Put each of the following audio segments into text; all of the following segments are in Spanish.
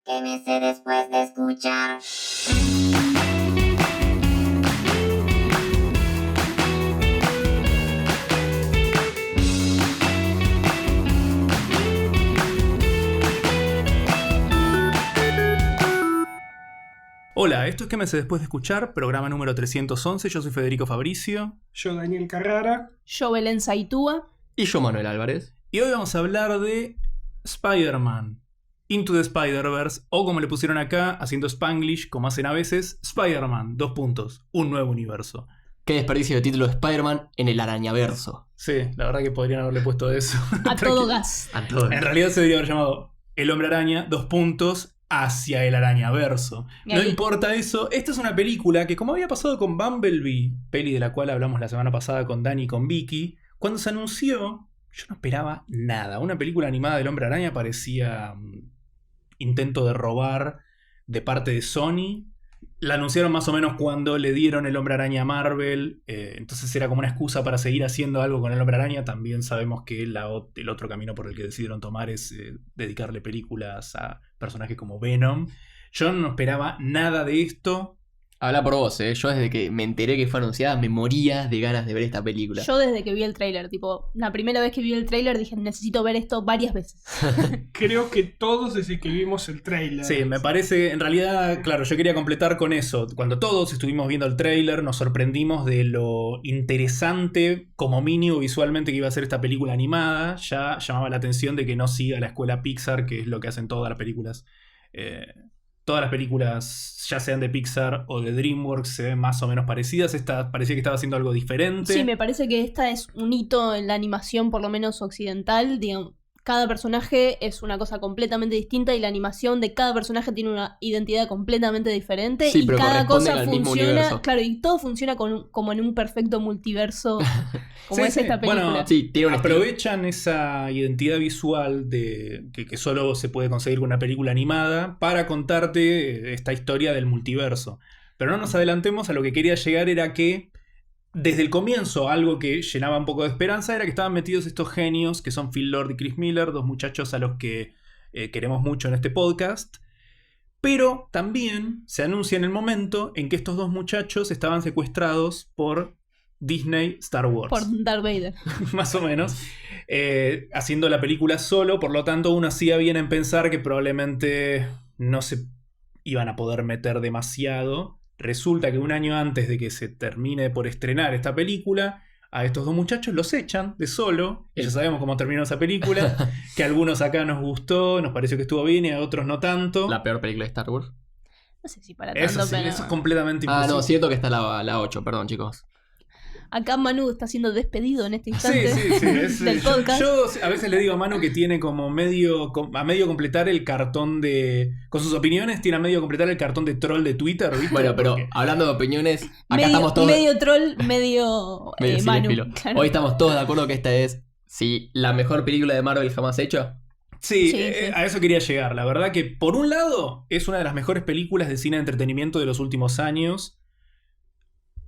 ¿Qué me sé después de escuchar? Hola, esto es ¿Qué me sé después de escuchar? Programa número 311, yo soy Federico Fabricio. Yo, Daniel Carrara. Yo, Belén Saitúa. Y yo, Manuel Álvarez. Y hoy vamos a hablar de Spider-Man, Into the Spider-Verse, o como le pusieron acá, haciendo Spanglish, como hacen a veces, Spider-Man, un nuevo universo. Qué desperdicio de título de Spider-Man en el arañaverso. Sí, la verdad que podrían haberle puesto eso. A todo gas. A todo. En realidad se debería haber llamado El Hombre Araña, hacia el arañaverso. Y No ahí- importa eso, esta es una película que, como había pasado con Bumblebee, peli de la cual hablamos la semana pasada con Dani y con Vicky, cuando se anunció, yo no esperaba nada. Una película animada del Hombre Araña parecía intento de robar de parte de Sony. La anunciaron más o menos cuando le dieron el Hombre Araña a Marvel, entonces era como una excusa para seguir haciendo algo con el Hombre Araña. También sabemos que el otro camino por el que decidieron tomar es dedicarle películas a personajes como Venom. Yo no esperaba nada de esto. Habla por vos, Yo desde que me enteré que fue anunciada me moría de ganas de ver esta película. Yo desde que vi el tráiler, tipo, la primera vez que vi el tráiler dije, necesito ver esto varias veces. Creo que todos desde que vimos el trailer. Sí, me parece, en realidad, claro, yo quería completar con eso. Cuando todos estuvimos viendo el tráiler, nos sorprendimos de lo interesante, como mínimo visualmente, que iba a ser esta película animada. Ya llamaba la atención de que no siga la escuela Pixar, que es lo que hacen todas las películas. Todas las películas, ya sean de Pixar o de DreamWorks, se ven más o menos parecidas. Esta parecía que estaba haciendo algo diferente. Sí, me parece que esta es un hito en la animación, por lo menos occidental. Digamos, cada personaje es una cosa completamente distinta y la animación de cada personaje tiene una identidad completamente diferente. Sí, y pero cada corresponden cosa al mismo funciona, universo. claro, y todo funciona como en un perfecto multiverso, como Sí, es sí. esta película. Bueno, Sí, tiene un estilo. aprovechan esa identidad visual de que solo se puede conseguir con una película animada para contarte esta historia del multiverso. Pero no nos adelantemos, a lo que quería llegar era que desde el comienzo algo que llenaba un poco de esperanza era que estaban metidos estos genios que son Phil Lord y Chris Miller, dos muchachos a los que queremos mucho en este podcast. Pero también se anuncia en el momento en que estos dos muchachos estaban secuestrados por Disney Star Wars. Por Darth Vader. Más o menos, haciendo la película solo, por lo tanto uno hacía bien en pensar que probablemente no se iban a poder meter demasiado. Resulta que un año antes de que se termine por estrenar esta película, a estos dos muchachos los echan de solo, y ya sabemos cómo terminó esa película, que a algunos acá nos gustó, nos pareció que estuvo bien y a otros no tanto. La peor película de Star Wars. No sé si para Eso, tanto, sí, pero... eso es completamente Ah, imposible. no, siento que está la 8, perdón, chicos. Acá Manu está siendo despedido en este instante Sí. del podcast. Yo a veces le digo a Manu que tiene como a medio completar el cartón de... Con sus opiniones tiene a medio completar el cartón de troll de Twitter, ¿viste? Bueno, pero Porque- hablando de opiniones, acá medio, estamos todos. medio troll, medio Manu. cinéfilo. Claro. Hoy estamos todos de acuerdo que esta es, sí, la mejor película de Marvel jamás hecha. Sí, Sí. a eso quería llegar. La verdad que, por un lado, es una de las mejores películas de cine de entretenimiento de los últimos años.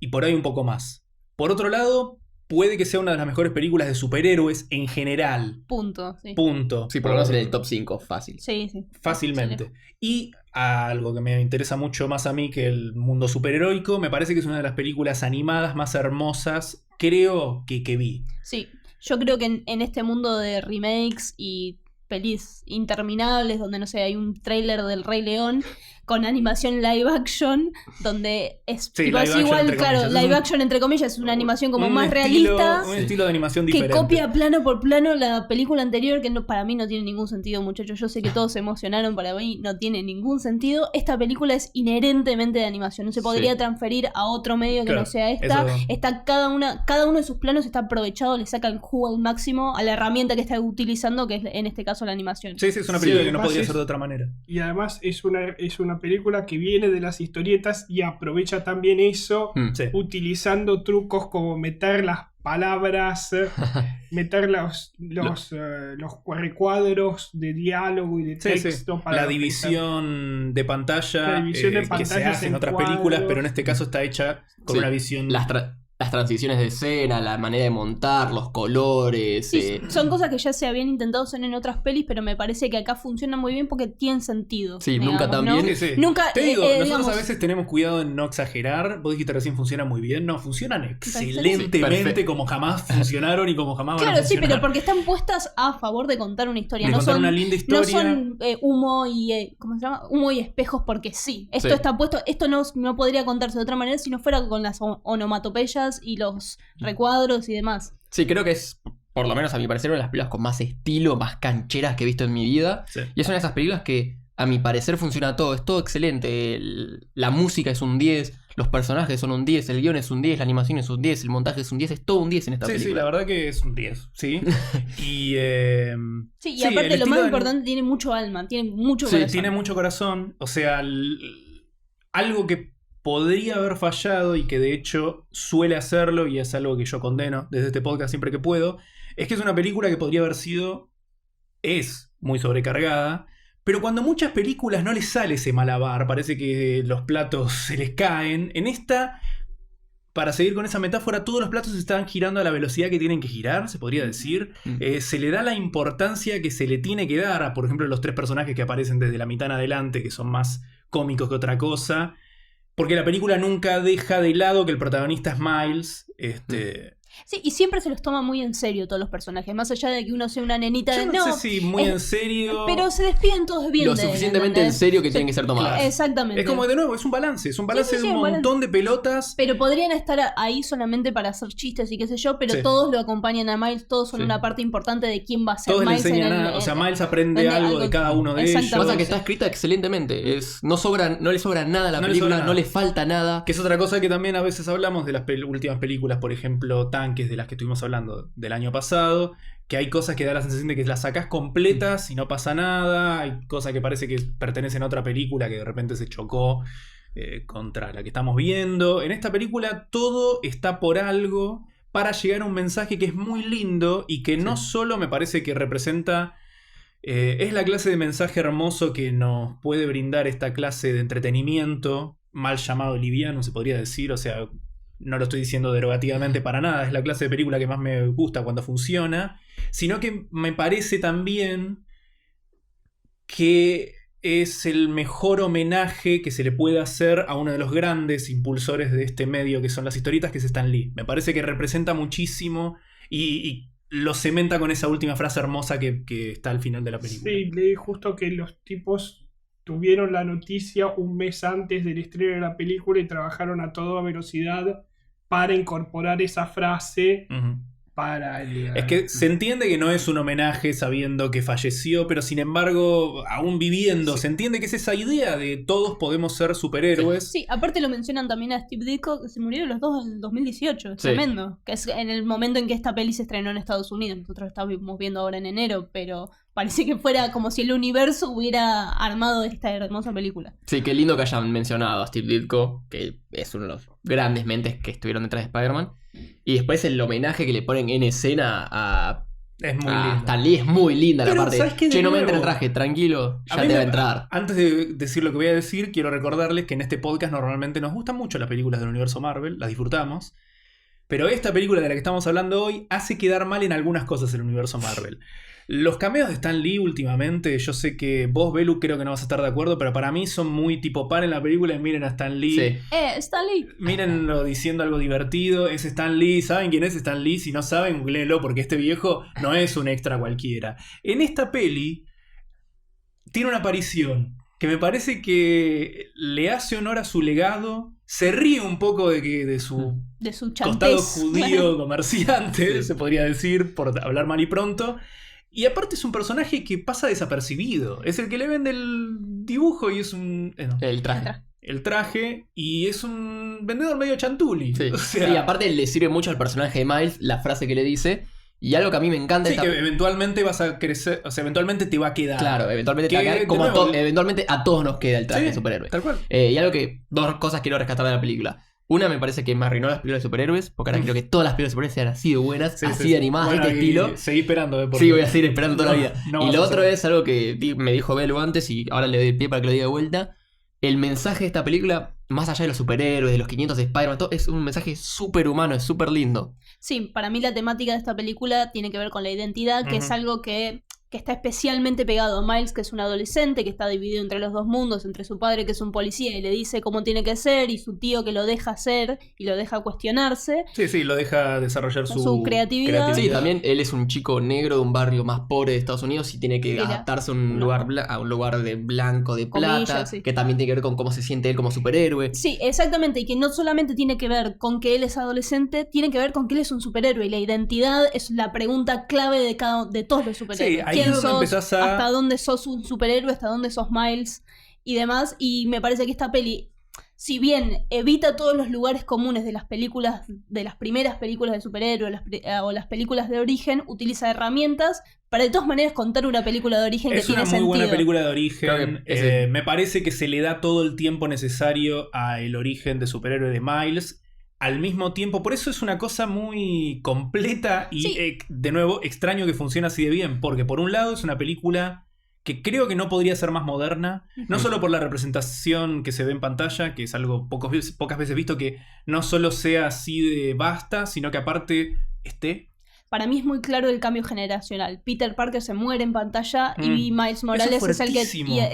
Y por ahí un poco más. Por otro lado, puede que sea una de las mejores películas de superhéroes en general. Punto. Sí. Punto. Sí, por lo menos en el top 5, fácil. Sí. Fácilmente. Y algo que me interesa mucho más a mí que el mundo superheroico, me parece que es una de las películas animadas más hermosas, creo, que vi. Sí. Yo creo que en este mundo de remakes y pelis interminables, donde no sé, hay un tráiler del Rey León con animación live action, donde es Sí, tipo, live es action, igual, entre claro, comillas. Es live un- action entre comillas, es una animación como Un más estilo- realista. Un estilo de animación Que diferente. copia plano por plano la película anterior, que no, para mí no tiene ningún sentido, muchachos. Yo sé que todos se emocionaron, para mí no tiene ningún sentido. Esta película es inherentemente de animación, no se podría Sí. transferir a otro medio que Claro, no sea esta. eso- Está cada uno de sus planos está aprovechado, le saca el jugo al máximo a la herramienta que está utilizando, que es en este caso la animación. Sí, es una Sí, película que no además podría es- ser de otra manera. Y además es una película que viene de las historietas y aprovecha también eso, Sí. utilizando trucos como meter las palabras, meter los recuadros de diálogo y de Sí, sí. texto. Para La lo que división de pantalla, La división de que se pantallas hace en en otras cuadros. películas, pero en este caso está hecha con Sí. una visión... Las las transiciones de escena, la manera de montar, los colores. Sí, son cosas que ya se habían intentado hacer en otras pelis, pero me parece que acá funciona muy bien porque tienen sentido. Sí, digamos, nunca tan ¿no? bien. Sí, sí. Nunca, Te digo, nosotros digamos, a veces tenemos cuidado en no exagerar. Vos dijiste recién funciona muy bien. No, funcionan excelentemente perfecto. como jamás funcionaron y como jamás van a Claro, sí, funcionar. pero porque están puestas a favor de contar una historia. De No contar son, una linda historia. no son humo y ¿cómo se llama? Humo y espejos porque sí. Esto Sí. está puesto, esto no podría contarse de otra manera si no fuera con las onomatopeyas y los recuadros y demás. Sí, creo que es, por lo menos a mi parecer, una de las películas con más estilo, más cancheras que he visto en mi vida. Sí. Y es una de esas películas que, a mi parecer, funciona todo. Es todo excelente. La música es un 10, los personajes son un 10, el guión es un 10, la animación es un 10, el montaje es un 10. Es todo un 10 en esta Sí, película. la verdad que es un 10, ¿sí? Y, Sí, y sí, aparte el lo más estilo importante, tiene mucho alma, tiene mucho Sí, corazón. tiene mucho corazón. O sea, algo que podría haber fallado y que de hecho suele hacerlo, y es algo que yo condeno desde este podcast siempre que puedo, es que es una película que podría haber sido, es muy sobrecargada, pero cuando a muchas películas no les sale ese malabar, parece que los platos se les caen, en esta, para seguir con esa metáfora, todos los platos están girando a la velocidad que tienen que girar, se podría decir. Se le da la importancia que se le tiene que dar a, por ejemplo, los 3 personajes que aparecen desde la mitad en adelante, que son más cómicos que otra cosa. Porque la película nunca deja de lado que el protagonista es Miles. Sí, y siempre se los toma muy en serio todos los personajes, más allá de que uno sea una nenita Yo de no sé si muy en serio. pero se despiden todos bien Lo de él, suficientemente en ¿entendés? serio que tienen que ser tomadas. Claro. Exactamente. Es como de nuevo, es un balance. Es un balance Sí, sí, de un un balance. montón de pelotas. Pero podrían estar ahí solamente para hacer chistes y qué sé yo, pero Sí. todos lo acompañan a Miles, todos son Sí. una parte importante de quién va a ser Todos le Miles. enseñan en el- algo. O sea, Miles aprende en algo de cada uno de Exactamente. ellos. Pasa que está escrita excelentemente. No le sobra nada a la No le película, sobra nada. no le falta nada. Que es otra cosa que también a veces hablamos de las últimas películas, por ejemplo, Tanques, de las que estuvimos hablando del año pasado, que hay cosas que da la sensación de que las sacás completas y no pasa nada, hay cosas que parece que pertenecen a otra película que de repente se chocó contra la que estamos viendo. En esta película todo está por algo para llegar a un mensaje que es muy lindo y que no solo me parece que representa... es la clase de mensaje hermoso que nos puede brindar esta clase de entretenimiento, mal llamado liviano, se podría decir. O sea, no lo estoy diciendo derogativamente para nada, es la clase de película que más me gusta cuando funciona, sino que me parece también que es el mejor homenaje que se le puede hacer a uno de los grandes impulsores de este medio, que son las historietas, que es Stan Lee. Me parece que representa muchísimo y lo cementa con esa última frase hermosa que está al final de la película. Sí, leí justo que los tipos tuvieron la noticia un mes antes del estreno de la película y trabajaron a toda velocidad para incorporar esa frase Ujú. para el... Es que se entiende que no es un homenaje sabiendo que falleció, pero sin embargo, aún viviendo, se entiende que es esa idea de todos podemos ser superhéroes. Sí, aparte lo mencionan también a Steve Ditko, que se murieron los dos en el 2018. Es Sí. tremendo. Que es en el momento en que esta peli se estrenó en Estados Unidos. Nosotros estamos viendo ahora en enero, pero parece que fuera como si el universo hubiera armado esta hermosa película. Sí, qué lindo que hayan mencionado a Steve Ditko, que es uno de los grandes mentes que estuvieron detrás de Spider-Man. Y después el homenaje que le ponen en escena a Es muy Ah, lindo. Stan Lee es muy linda Pero, la parte. ¿sabes qué? De Che, no me nuevo, entra el traje, tranquilo, A ya mí te va a me- entrar. Antes de decir lo que voy a decir, quiero recordarles que en este podcast normalmente nos gustan mucho las películas del universo Marvel, las disfrutamos. Pero esta película de la que estamos hablando hoy hace quedar mal en algunas cosas el universo Marvel. Los cameos de Stan Lee últimamente, yo sé que vos, Belu, creo que no vas a estar de acuerdo, pero para mí son muy tipo par en la película y miren a Stan Lee. Sí. Stanley. Mírenlo diciendo algo divertido, es Stan Lee. ¿Saben quién es Stan Lee? Si no saben, googleenlo porque este viejo no es un extra cualquiera. En esta peli tiene una aparición que me parece que le hace honor a su legado, se ríe un poco de su De su costado chantez. judío comerciante, Sí. se podría decir, por hablar mal y pronto. Y aparte es un personaje que pasa desapercibido. Es el que le vende el dibujo y es un... no. El traje. El traje y es un vendedor medio chantuli. Sí. O sea, Y aparte le sirve mucho al personaje de Miles la frase que le dice. Y algo que a mí me encanta sí, esta- que eventualmente vas a crecer, o sea, eventualmente te va a quedar. Claro, eventualmente, te Que, va a quedar de como nuevo, eventualmente a todos nos queda el traje Sí, de superhéroe. Tal cual. Y algo que, dos cosas quiero rescatar de la película. Una, me parece que me arruinó las películas de superhéroes, porque ahora quiero que todas las películas de superhéroes sean así de buenas, Sí, así sí, de sí. animadas, Bueno, de este y estilo. seguí esperando, porque- Sí, voy a seguir esperando toda la No, vida. no Y vas lo a otro hacer. es algo que me dijo Belu antes y ahora le doy el pie para que lo diga de vuelta. El mensaje de esta película más allá de los superhéroes, de los 500 de Spider-Man, todo, es un mensaje súper humano, es súper lindo. Sí, para mí la temática de esta película tiene que ver con la identidad, que es algo que está especialmente pegado a Miles, que es un adolescente, que está dividido entre los dos mundos, entre su padre, que es un policía, y le dice cómo tiene que ser, y su tío, que lo deja hacer y lo deja cuestionarse. Sí, lo deja desarrollar Su creatividad. Sí, también él es un chico negro de un barrio más pobre de Estados Unidos y tiene que adaptarse a un lugar de blanco, de plata, Comillas, sí. que también tiene que ver con cómo se siente él como superhéroe. Sí, exactamente, y que no solamente tiene que ver con que él es adolescente, tiene que ver con que él es un superhéroe, y la identidad es la pregunta clave de todos los superhéroes. Sí, ahí es donde empezás a... ¿Hasta dónde sos un superhéroe? ¿Hasta dónde sos Miles? Y demás, y me parece que esta peli, si bien evita todos los lugares comunes de las películas, de las primeras películas de superhéroes o las películas de origen, utiliza herramientas para de todas maneras contar una película de origen que tiene sentido. Es una muy buena película de origen. Me parece que se le da todo el tiempo necesario al origen de superhéroe de Miles. Al mismo tiempo, por eso es una cosa muy completa y, de nuevo, extraño que funcione así de bien. Porque por un lado es una película que creo que no podría ser más moderna, no solo por la representación que se ve en pantalla, que es algo pocas veces visto, que no solo sea así de basta, sino que aparte esté... Para mí es muy claro el cambio generacional. Peter Parker se muere en pantalla y Miles Morales es el que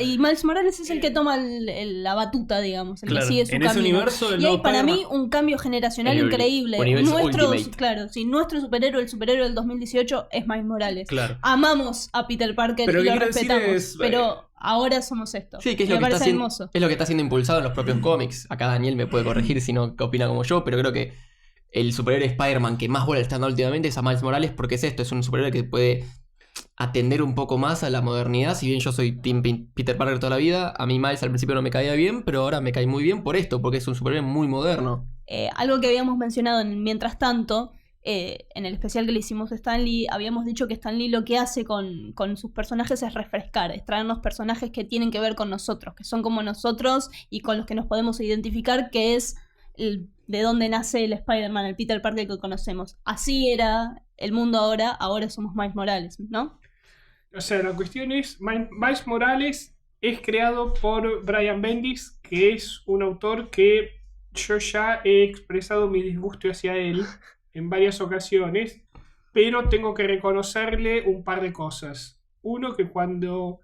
y Miles Morales es el que toma la batuta, digamos, el que sigue su en camino. Ese universo, y hay para mí un cambio generacional increíble. Nuestro superhéroe, el superhéroe del 2018 es Miles Morales. Claro. Amamos a Peter Parker y lo respetamos, pero ahora somos esto. Sí, que es lo que está haciendo, es lo que está siendo impulsado en los propios cómics. Acá Daniel me puede corregir si no opina como yo, pero creo que el superhéroe Spider-Man que más bola le está dando últimamente es a Miles Morales, porque es un superhéroe que puede atender un poco más a la modernidad. Si bien yo soy Team Peter Parker toda la vida, a mí Miles al principio no me caía bien, pero ahora me cae muy bien por esto, porque es un superhéroe muy moderno. Algo que habíamos mencionado mientras tanto, en el especial que le hicimos a Stan Lee, habíamos dicho que Stan Lee lo que hace con sus personajes es refrescar, es traernos personajes que tienen que ver con nosotros, que son como nosotros y con los que nos podemos identificar, que es de dónde nace el Spider-Man, el Peter Parker que conocemos. Así era el mundo ahora somos Miles Morales, ¿no? O sea, la cuestión es, Miles Morales es creado por Brian Bendis, que es un autor que yo ya he expresado mi disgusto hacia él en varias ocasiones, pero tengo que reconocerle un par de cosas. Uno, que cuando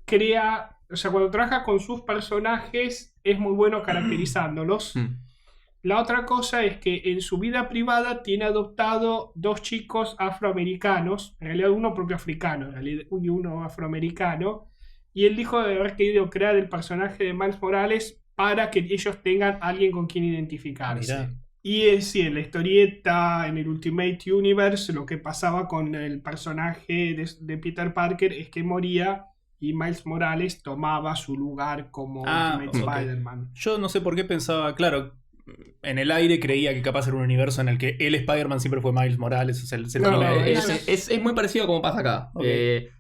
trabaja con sus personajes es muy bueno caracterizándolos. La otra cosa es que en su vida privada tiene adoptado 2 chicos afroamericanos, en realidad uno propio africano, y uno afroamericano, y él dijo de haber querido crear el personaje de Miles Morales para que ellos tengan alguien con quien identificarse. Mirá. Y en la historieta, en el Ultimate Universe, lo que pasaba con el personaje de Peter Parker es que moría y Miles Morales tomaba su lugar como Ultimate Spider-Man. Yo no sé por qué pensaba, claro, en el aire creía que capaz era un universo en el que el Spider-Man siempre fue Miles Morales. Es muy parecido a como pasa acá.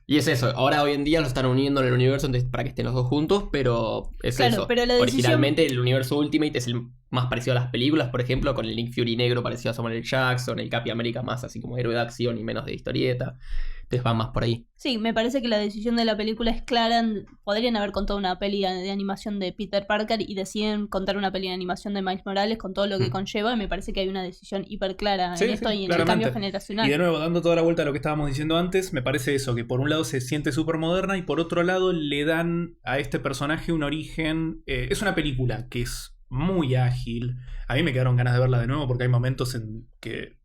Y es eso. Ahora hoy en día los están uniendo en el universo para que estén los dos juntos, pero es eso. Pero originalmente el universo Ultimate es el más parecido a las películas, por ejemplo, con el Nick Fury negro parecido a Samuel L. Jackson, el Capitán América más así como héroe de acción y menos de historieta. Entonces van más por ahí. Sí, me parece que la decisión de la película es clara. Podrían haber contado una peli de animación de Peter Parker y deciden contar una peli de animación de Miles Morales con todo lo que conlleva. Y me parece que hay una decisión hiper clara en esto y en el cambio generacional. Y de nuevo, dando toda la vuelta a lo que estábamos diciendo antes, me parece eso, que por un lado se siente súper moderna y por otro lado le dan a este personaje un origen. Es una película que es muy ágil. A mí me quedaron ganas de verla de nuevo porque hay momentos en que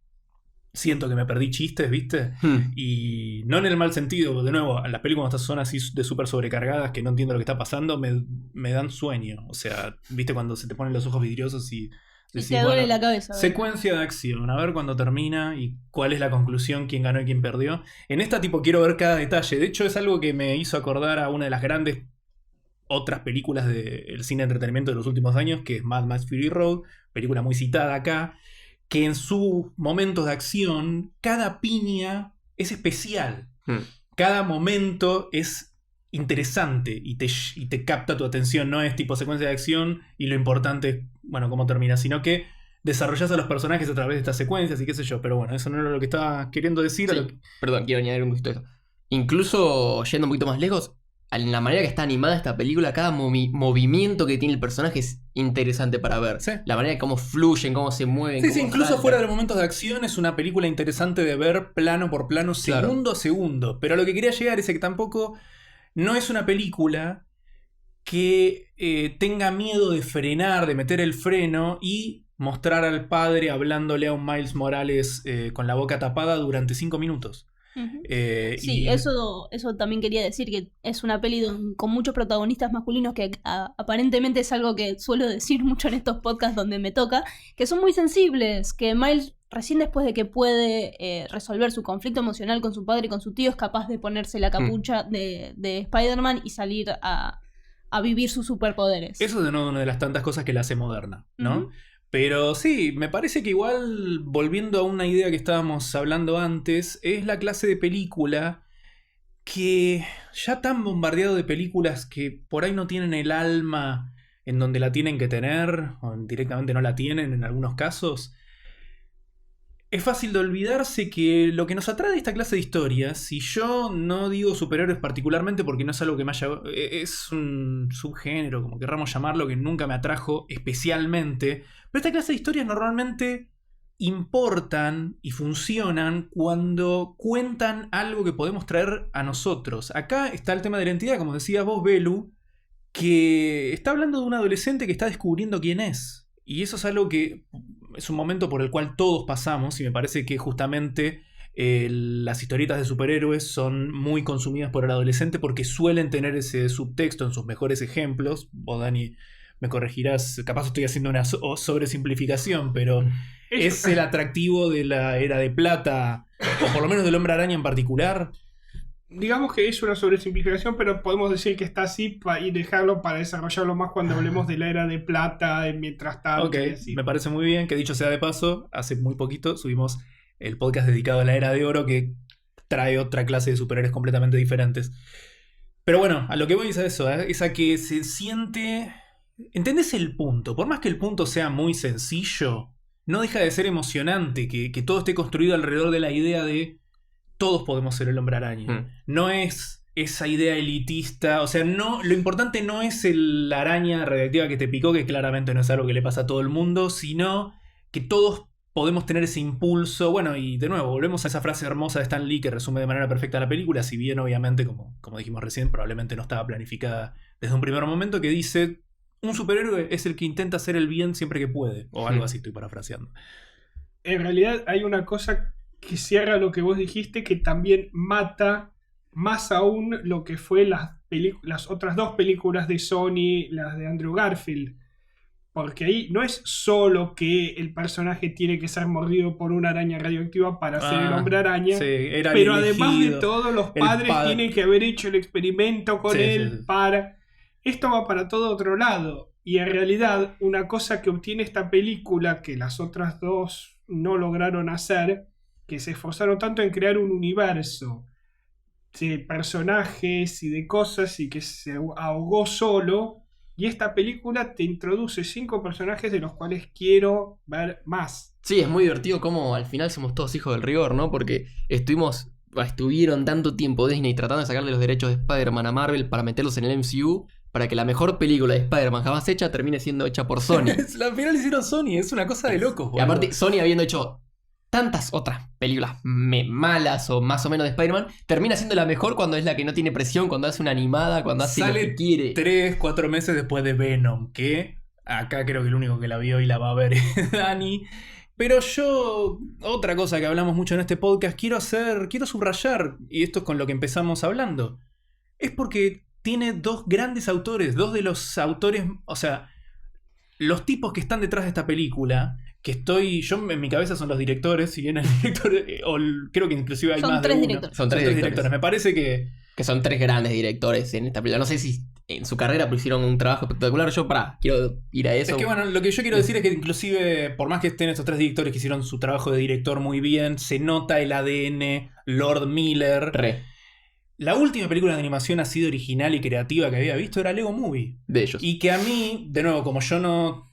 siento que me perdí chistes, ¿viste? Y no en el mal sentido. De nuevo, las películas cuando son así de súper sobrecargadas, que no entiendo lo que está pasando, me dan sueño. O sea, ¿viste? Cuando se te ponen los ojos vidriosos y decís, te duele la cabeza. Secuencia de acción, a ver cuándo termina y cuál es la conclusión, quién ganó y quién perdió. En esta quiero ver cada detalle. De hecho, es algo que me hizo acordar a una de las grandes otras películas del cine de entretenimiento de los últimos años, que es Mad Max Fury Road, película muy citada acá, que en sus momentos de acción, cada piña es especial. Cada momento es interesante y te capta tu atención. No es tipo secuencia de acción y lo importante es, bueno, cómo termina, sino que desarrollas a los personajes a través de estas secuencias y qué sé yo. Pero bueno, eso no era lo que estaba queriendo decir. Sí. Perdón, quiero añadir un poquito de eso. Incluso yendo un poquito más lejos, en la manera que está animada esta película, cada movimiento que tiene el personaje es interesante para ver. Sí. La manera de cómo fluyen, cómo se mueven. Sí, cómo incluso saltan. fuera de los momentos de acción es una película interesante de ver plano por plano, Claro. segundo a segundo. Pero a lo que quería llegar es que tampoco no es una película que tenga miedo de frenar, de meter el freno y mostrar al padre hablándole a un Miles Morales con la boca tapada durante 5 minutos. Ujú. y- Sí, eso también quería decir, que es una peli con muchos protagonistas masculinos, que aparentemente es algo que suelo decir mucho en estos podcasts donde me toca, que son muy sensibles, que Miles recién después de que puede resolver su conflicto emocional con su padre y con su tío es capaz de ponerse la capucha de Spider-Man y salir a vivir sus superpoderes. Eso es de nuevo una de las tantas cosas que la hace moderna, ¿no? Ujú. Pero sí, me parece que igual, volviendo a una idea que estábamos hablando antes, es la clase de película que ya tan bombardeado de películas que por ahí no tienen el alma en donde la tienen que tener, o directamente no la tienen en algunos casos. Es fácil de olvidarse que lo que nos atrae de esta clase de historias, y yo no digo superhéroes particularmente porque no es algo que me haya... Es un subgénero, como querramos llamarlo, que nunca me atrajo especialmente. Pero esta clase de historias normalmente importan y funcionan cuando cuentan algo que podemos traer a nosotros. Acá está el tema de la identidad, como decías vos, Belu, que está hablando de un adolescente que está descubriendo quién es. Y eso es algo que es un momento por el cual todos pasamos, y me parece que justamente las historietas de superhéroes son muy consumidas por el adolescente porque suelen tener ese subtexto en sus mejores ejemplos. Vos, Dani, me corregirás, capaz estoy haciendo una sobresimplificación, pero es el atractivo de la era de plata, o por lo menos del Hombre Araña en particular. Digamos que es una sobresimplificación, pero podemos decir que está así y dejarlo para desarrollarlo más cuando hablemos de la era de plata, mientras tanto. Ok, y así. me parece muy bien, que dicho sea de paso, hace muy poquito subimos el podcast dedicado a la era de oro que trae otra clase de superhéroes completamente diferentes. Pero bueno, a lo que voy es a eso, es a que se siente... ¿Entendés el punto? Por más que el punto sea muy sencillo, no deja de ser emocionante que todo esté construido alrededor de la idea de todos podemos ser el Hombre Araña. No es esa idea elitista, o sea, no, lo importante no es la araña radiactiva que te picó, que claramente no es algo que le pasa a todo el mundo, sino que todos podemos tener ese impulso. Bueno, y de nuevo, volvemos a esa frase hermosa de Stan Lee que resume de manera perfecta la película, si bien obviamente, como dijimos recién, probablemente no estaba planificada desde un primer momento, que dice: un superhéroe es el que intenta hacer el bien siempre que puede, o algo así, estoy parafraseando. En realidad hay una cosa que cierra lo que vos dijiste, que también mata más aún lo que fue las otras dos películas de Sony, las de Andrew Garfield. Porque ahí no es solo que el personaje tiene que ser mordido por una araña radioactiva para ser el Hombre Araña, Sí, era pero el además de elegido. todo, los el padres padre. tienen que haber hecho el experimento con Sí, él sí, sí. para... Esto va para todo otro lado. Y en realidad, una cosa que obtiene esta película, que las otras dos no lograron hacer, que se esforzaron tanto en crear un universo de personajes y de cosas, y que se ahogó solo. Y esta película te introduce 5 personajes de los cuales quiero ver más. Sí, es muy divertido cómo al final somos todos hijos del rigor, ¿no? Porque estuvieron tanto tiempo Disney tratando de sacarle los derechos de Spider-Man a Marvel para meterlos en el MCU, para que la mejor película de Spider-Man jamás hecha termine siendo hecha por Sony. Al final hicieron Sony, es una cosa de locos. Y boludo. aparte, Sony habiendo hecho tantas otras películas malas o más o menos de Spider-Man, termina siendo la mejor cuando es la que no tiene presión, cuando hace una animada, cuando hace lo que quiere. 3-4 meses después de Venom, que acá creo que el único que la vio y la va a ver es Dani. Pero yo, otra cosa que hablamos mucho en este podcast, quiero subrayar, y esto es con lo que empezamos hablando, es porque tiene dos grandes autores, dos de los autores, o sea, los tipos que están detrás de esta película, yo en mi cabeza son los directores, si bien el director, creo que inclusive hay Son más de tres uno. directores. Son tres directores. Me parece que son 3 grandes directores en esta película. No sé si en su carrera pues hicieron un trabajo espectacular. Yo, quiero ir a eso. es que bueno, lo que yo quiero decir es que inclusive, por más que estén estos 3 directores que hicieron su trabajo de director muy bien, se nota el ADN Lord Miller. Re, La última película de animación así de original y creativa que había visto era Lego Movie. de ellos. Y que a mí, de nuevo, como yo no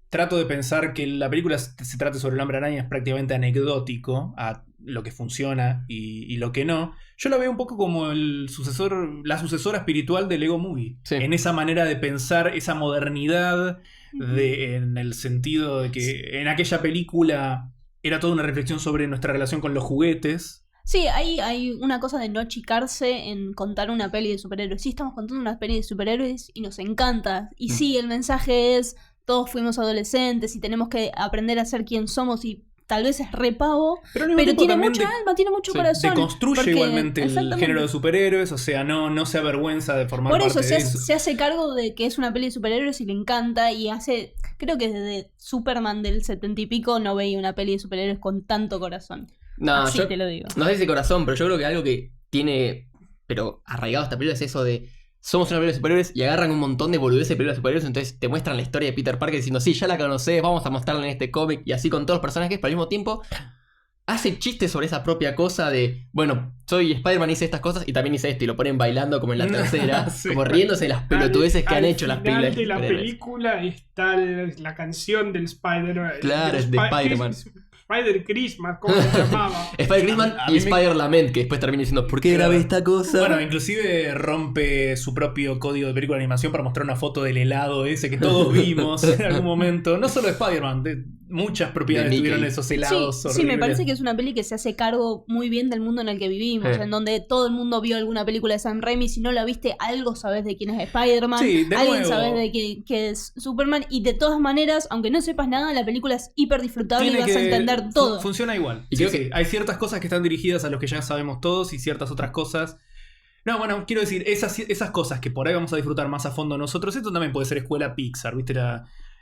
trato de pensar que la película se trate sobre el Hombre Araña, es prácticamente anecdótico a lo que funciona y lo que no. Yo la veo un poco como la sucesora espiritual de Lego Movie. Sí. En esa manera de pensar, esa modernidad, en el sentido de que en aquella película era toda una reflexión sobre nuestra relación con los juguetes. Sí, hay una cosa de no achicarse en contar una peli de superhéroes. Sí, estamos contando una peli de superhéroes y nos encanta. Y sí, el mensaje es, todos fuimos adolescentes y tenemos que aprender a ser quien somos y tal vez es repavo, pero tiene mucha alma, tiene mucho corazón. Deconstruye igualmente el género de superhéroes, o sea, no se avergüenza de formar parte de eso. Se hace cargo de que es una peli de superhéroes y le encanta y hace, creo que desde Superman del 70 y pico no veía una peli de superhéroes con tanto corazón. No, así te lo digo. No sé si corazón, pero yo creo que algo que tiene, pero arraigado a esta película es eso de somos una película de superhéroes y agarran un montón de boludeces de películas de superhéroes, entonces te muestran la historia de Peter Parker diciendo, sí, ya la conocés, vamos a mostrarla en este cómic y así con todos los personajes, pero al mismo tiempo hace chistes sobre esa propia cosa de, bueno, soy Spider-Man, hice estas cosas y también hice esto y lo ponen bailando como en la tercera, sí, como riéndose de las pelotudeces que han hecho las películas. Al final de la película está la canción del Spider-Man. Claro, es de Spider-Man. Spider-Christmas, ¿cómo se llamaba? Spider-Christmas y Spider-Lament, que después termina diciendo, ¿por qué grabé esta cosa? Bueno, inclusive rompe su propio código de película de animación para mostrar una foto del helado ese que todos vimos en algún momento. No solo de Spider-Man, de muchas propiedades tuvieron esos helados horribles. Sí, me parece que es una peli que se hace cargo muy bien del mundo en el que vivimos, en donde todo el mundo vio alguna película de Sam Raimi. Si no la viste, algo sabes de quién es Spider-Man, alguien sabes de que es Superman, y de todas maneras, aunque no sepas nada, la película es hiper disfrutable y vas a entender todo. Funciona igual. Y creo que hay ciertas cosas que están dirigidas a los que ya sabemos todos y ciertas otras cosas. No, bueno, quiero decir, esas cosas que por ahí vamos a disfrutar más a fondo nosotros, esto también puede ser escuela Pixar, ¿viste?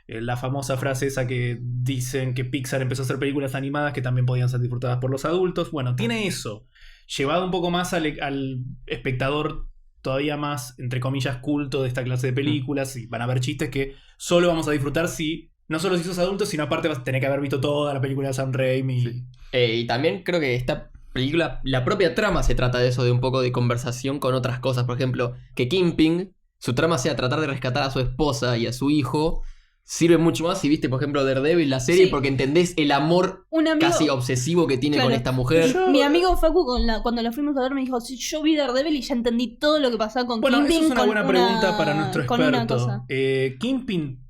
La famosa frase esa que dicen que Pixar empezó a hacer películas animadas que también podían ser disfrutadas por los adultos. Bueno, tiene eso, llevado un poco más al espectador todavía más, entre comillas, culto de esta clase de películas, y van a haber chistes que solo vamos a disfrutar si... No solo si sos adulto, sino aparte vas a tener que haber visto toda la película de Sam Raimi. Sí. Y también creo que esta película, la propia trama se trata de eso, de un poco de conversación con otras cosas. Por ejemplo, que Kingpin, su trama sea tratar de rescatar a su esposa y a su hijo, sirve mucho más si viste, por ejemplo, Daredevil, la serie, porque entendés el amor casi obsesivo que tiene con esta mujer. Mi amigo Facu, cuando la fuimos a ver, me dijo, sí, yo vi Daredevil y ya entendí todo lo que pasaba con Kingpin. Bueno, eso es una buena pregunta para nuestro experto. Kingpin...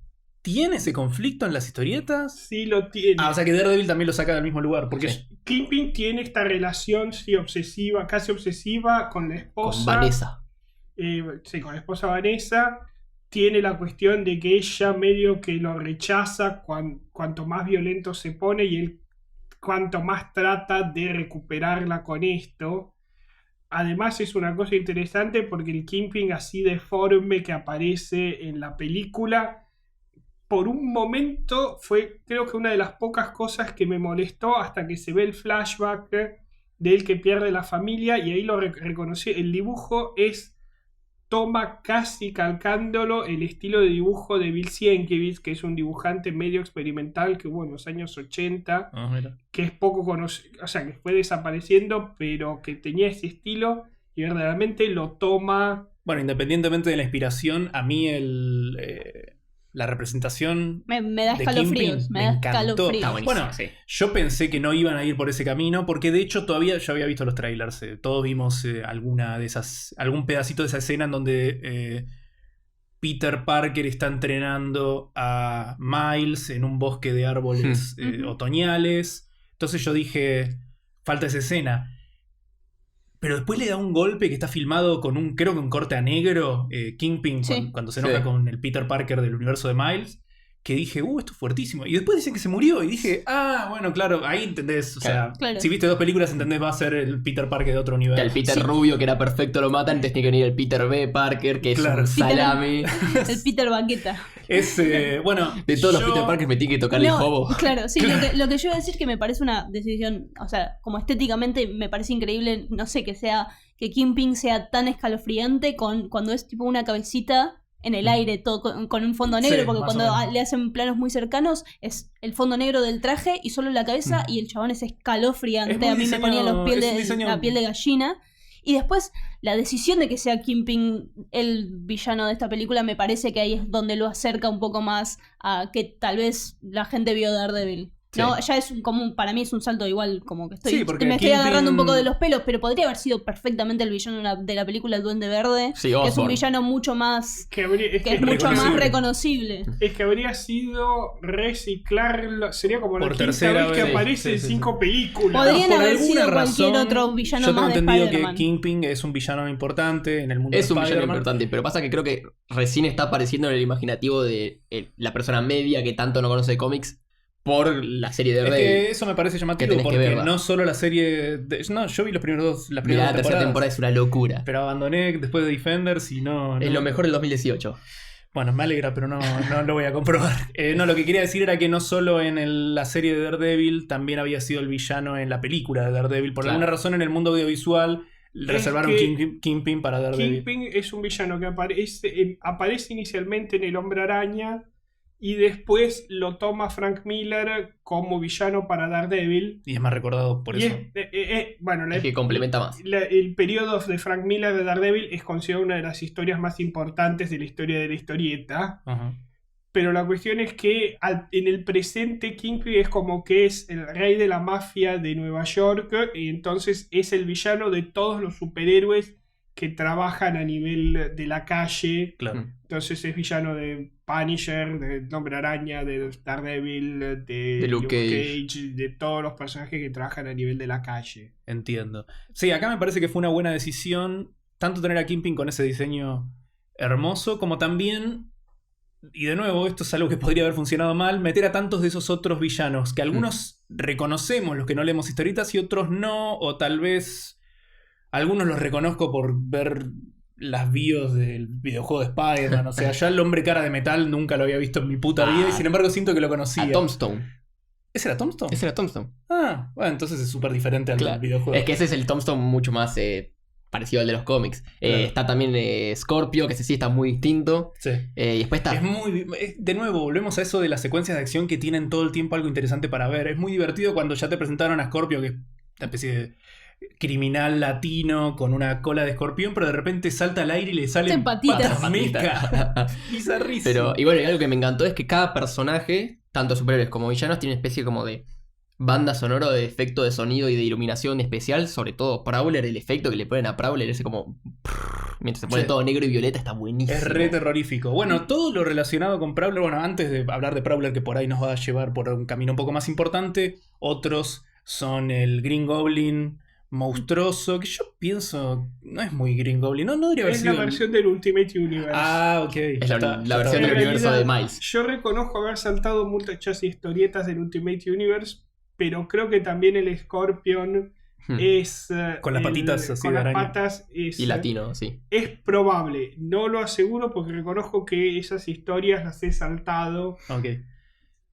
¿Tiene ese conflicto en las historietas? Sí, lo tiene. O sea que Daredevil también lo saca del mismo lugar. Porque Kingpin tiene esta relación, sí, obsesiva, casi obsesiva con la esposa. Con Vanessa. Sí, con la esposa Vanessa. Tiene la cuestión de que ella medio que lo rechaza cuanto más violento se pone y él cuanto más trata de recuperarla con esto. Además es una cosa interesante porque el Kingpin así deforme que aparece en la película... Por un momento fue, creo que una de las pocas cosas que me molestó hasta que se ve el flashback de él que pierde la familia y ahí lo reconocí. El dibujo toma casi calcándolo el estilo de dibujo de Bill Sienkiewicz, que es un dibujante medio experimental que hubo en los años 80, que es poco conocido, o sea, que fue desapareciendo, pero que tenía ese estilo y verdaderamente lo toma. Bueno, independientemente de la inspiración, a mí la representación me da escalofríos, me da escalofríos. Bueno, yo pensé que no iban a ir por ese camino, porque de hecho todavía yo había visto los trailers. Todos vimos algún pedacito de esa escena en donde Peter Parker está entrenando a Miles en un bosque de árboles otoñales. Entonces yo dije, falta esa escena. Pero después le da un golpe que está filmado con creo que un corte a negro, Kingpin, cuando se enoja con el Peter Parker del universo de Miles, que dije, esto es fuertísimo. Y después dicen que se murió y dije, bueno, claro, ahí entendés. O sea, si viste dos películas, entendés, va a ser el Peter Parker de otro universo. El Peter rubio, que era perfecto, lo matan, entonces tiene que venir el Peter B. Parker, que es un salame. El Peter Baqueta. Bueno, de todos los Peter Parker me tiene que tocar el hobo. Claro, sí, lo que yo iba a decir es que me parece una decisión, o sea, como estéticamente me parece increíble, no sé, que Kingpin sea tan escalofriante cuando es tipo una cabecita en el aire, todo con un fondo negro, porque cuando le hacen planos muy cercanos es el fondo negro del traje y solo la cabeza y el chabón es escalofriante, a mí me ponía la piel de gallina. Y después la decisión de que sea Kingpin el villano de esta película me parece que ahí es donde lo acerca un poco más a que tal vez la gente vio Daredevil. Sí. No, ya es para mí es un salto igual, como que Sí, porque me estoy Kingpin- agarrando un poco de los pelos, pero podría haber sido perfectamente el villano de la película El Duende Verde, Sí, que es un Osborn. villano mucho más, Que que es mucho más reconocible. Es que habría sido reciclarlo. Sería como la Por quinta tercera vez que vez, aparece en sí, 5 películas. Podrían Por haber alguna sido cualquier razón, otro villano yo tengo más de entendido Spider-Man. que Kingpin es un villano importante en el mundo Es de un villano Spider-Man. importante, pero pasa que creo que recién está apareciendo en el imaginativo de la persona media que tanto no conoce de cómics por la serie de Es Daredevil. que eso me parece llamativo tenés que porque verla. no solo la serie... No, yo vi los primeros dos, las Mirá, primeras la dos tercera temporadas, temporada es una locura. pero abandoné después de Defenders y no... Es lo mejor del 2018. Bueno, me alegra, pero no lo voy a comprobar. No, lo que quería decir era que no solo en la serie de Daredevil, también había sido el villano en la película de Daredevil. Por Claro. alguna razón en el mundo audiovisual reservaron que Kingpin para Daredevil. Kingpin es un villano que aparece inicialmente en El Hombre Araña y después lo toma Frank Miller como villano para Daredevil. Y es más recordado por Y eso. bueno, Es que complementa más. el periodo de Frank Miller de Daredevil es considerado una de las historias más importantes de la historia de la historieta. Ajá. Pero la cuestión es que en el presente Kingpin es como que es el rey de la mafia de Nueva York y entonces es el villano de todos los superhéroes que trabajan a nivel de la calle. Claro. Entonces es villano de Punisher, de Hombre Araña, de Daredevil, de Luke Cage, de todos los personajes que trabajan a nivel de la calle. Entiendo. Sí, acá me parece que fue una buena decisión tanto tener a Kingpin con ese diseño hermoso como también, y de nuevo, esto es algo que podría haber funcionado mal, meter a tantos de esos otros villanos, que algunos reconocemos los que no leemos historietas y otros no, o tal vez algunos los reconozco por ver las bios del videojuego de Spider-Man. O sea, ya el hombre cara de metal nunca lo había visto en mi puta vida y sin embargo siento que lo conocía. A Tombstone. ¿Ese era Tombstone? Ese era Tombstone. Ah, bueno, entonces es súper diferente al Claro. videojuego. Es que ese es el Tombstone mucho más parecido al de los cómics. Claro. Está también Scorpio, que ese sí está muy distinto. Sí. Y después está... Es muy. De nuevo, volvemos a eso de las secuencias de acción que tienen todo el tiempo algo interesante para ver. Es muy divertido cuando ya te presentaron a Scorpio, que es una especie de criminal latino con una cola de escorpión, pero de repente salta al aire y le salen Patitas. patas meca. Bizarrísimo. Pero, y bueno, y algo que me encantó es que cada personaje, tanto superhéroes como villanos, tiene una especie como de banda sonora de efecto de sonido y de iluminación especial. Sobre todo Prowler, el efecto que le ponen a Prowler, ese como... Mientras se pone Sí. todo negro y violeta, está buenísimo. Es re terrorífico. Bueno, todo lo relacionado con Prowler, bueno, antes de hablar de Prowler, que por ahí nos va a llevar por un camino un poco más importante, otros son el Green Goblin monstruoso, que yo pienso no es muy Green Goblin, no debería haber Es sido la versión del Ultimate Universe. Ah, ok. Es Ya la está, versión ya del está. universo de Miles. Yo reconozco haber saltado muchas historietas del Ultimate Universe, pero creo que también el Scorpion es... Con las patitas así con de las araña. patas es, Y latino, sí. es probable. No lo aseguro porque reconozco que esas historias las he saltado. Ok.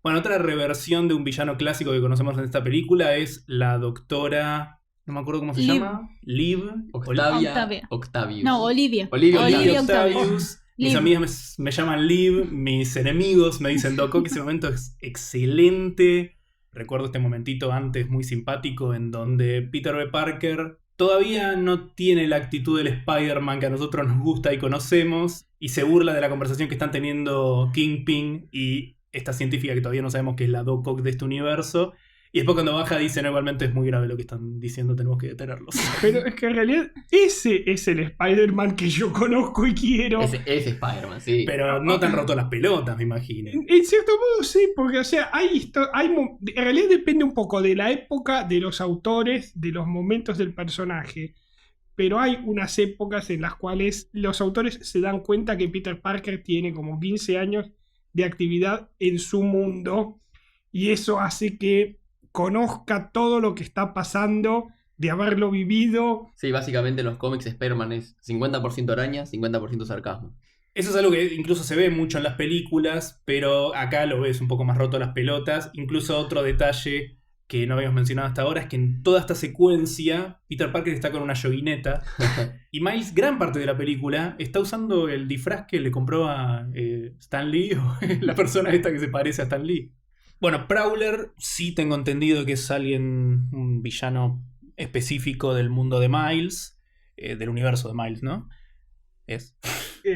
Bueno, otra reversión de un villano clásico que conocemos en esta película es la doctora... No me acuerdo cómo se Liv. llama. Liv. Octavia. Octavius. No, Olivia. Olivia Olivia Octavius. Octavius. Mis Liv. amigas me llaman Liv, mis enemigos me dicen Doc Ock. Ese momento es excelente. Recuerdo este momentito antes muy simpático en donde Peter B. Parker todavía no tiene la actitud del Spider-Man que a nosotros nos gusta y conocemos y se burla de la conversación que están teniendo Kingpin y esta científica que todavía no sabemos que es la Doc Ock de este universo. Y después cuando baja dicen igualmente es muy grave lo que están diciendo, tenemos que detenerlos. Pero es que en realidad ese es el Spider-Man que yo conozco y quiero. Ese Spider-Man, sí. Pero no tan roto las pelotas, me imagino. En cierto modo sí, porque o sea, en realidad depende un poco de la época, de los autores, de los momentos del personaje. Pero hay unas épocas en las cuales los autores se dan cuenta que Peter Parker tiene como 15 años de actividad en su mundo y eso hace que conozca todo lo que está pasando, de haberlo vivido. Sí, básicamente en los cómics Spider-Man es 50% araña, 50% sarcasmo. Eso es algo que incluso se ve mucho en las películas, pero acá lo ves un poco más roto las pelotas. Incluso otro detalle que no habíamos mencionado hasta ahora es que en toda esta secuencia Peter Parker está con una yoguineta y Miles, gran parte de la película, está usando el disfraz que le compró a Stan Lee, o la persona esta que se parece a Stan Lee. Bueno, Prowler sí tengo entendido que es un villano específico del mundo de Miles, del universo de Miles, ¿no?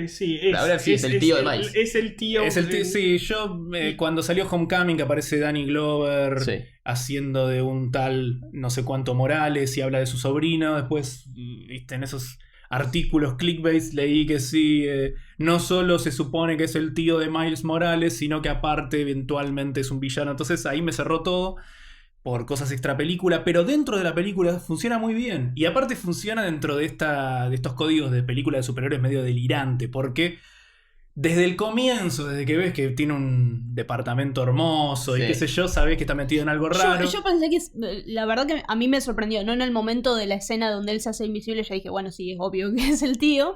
Sí, Ahora sí, es el tío de Miles. Es el tío. Sí, yo cuando salió Homecoming, que aparece Danny Glover Sí. haciendo de un tal no sé cuánto Morales y habla de su sobrino. Después, viste, en esos artículos clickbait leí que sí, no solo se supone que es el tío de Miles Morales, sino que aparte eventualmente es un villano. Entonces ahí me cerró todo por cosas extra película, pero dentro de la película funciona muy bien. Y aparte funciona dentro de estos códigos de película de superhéroes medio delirante, porque desde el comienzo, desde que ves que tiene un departamento hermoso y Sí. qué sé yo, sabés que está metido en algo raro. Yo pensé que, la verdad que a mí me sorprendió, no en el momento de la escena donde él se hace invisible, yo dije, bueno, sí, es obvio que es el tío,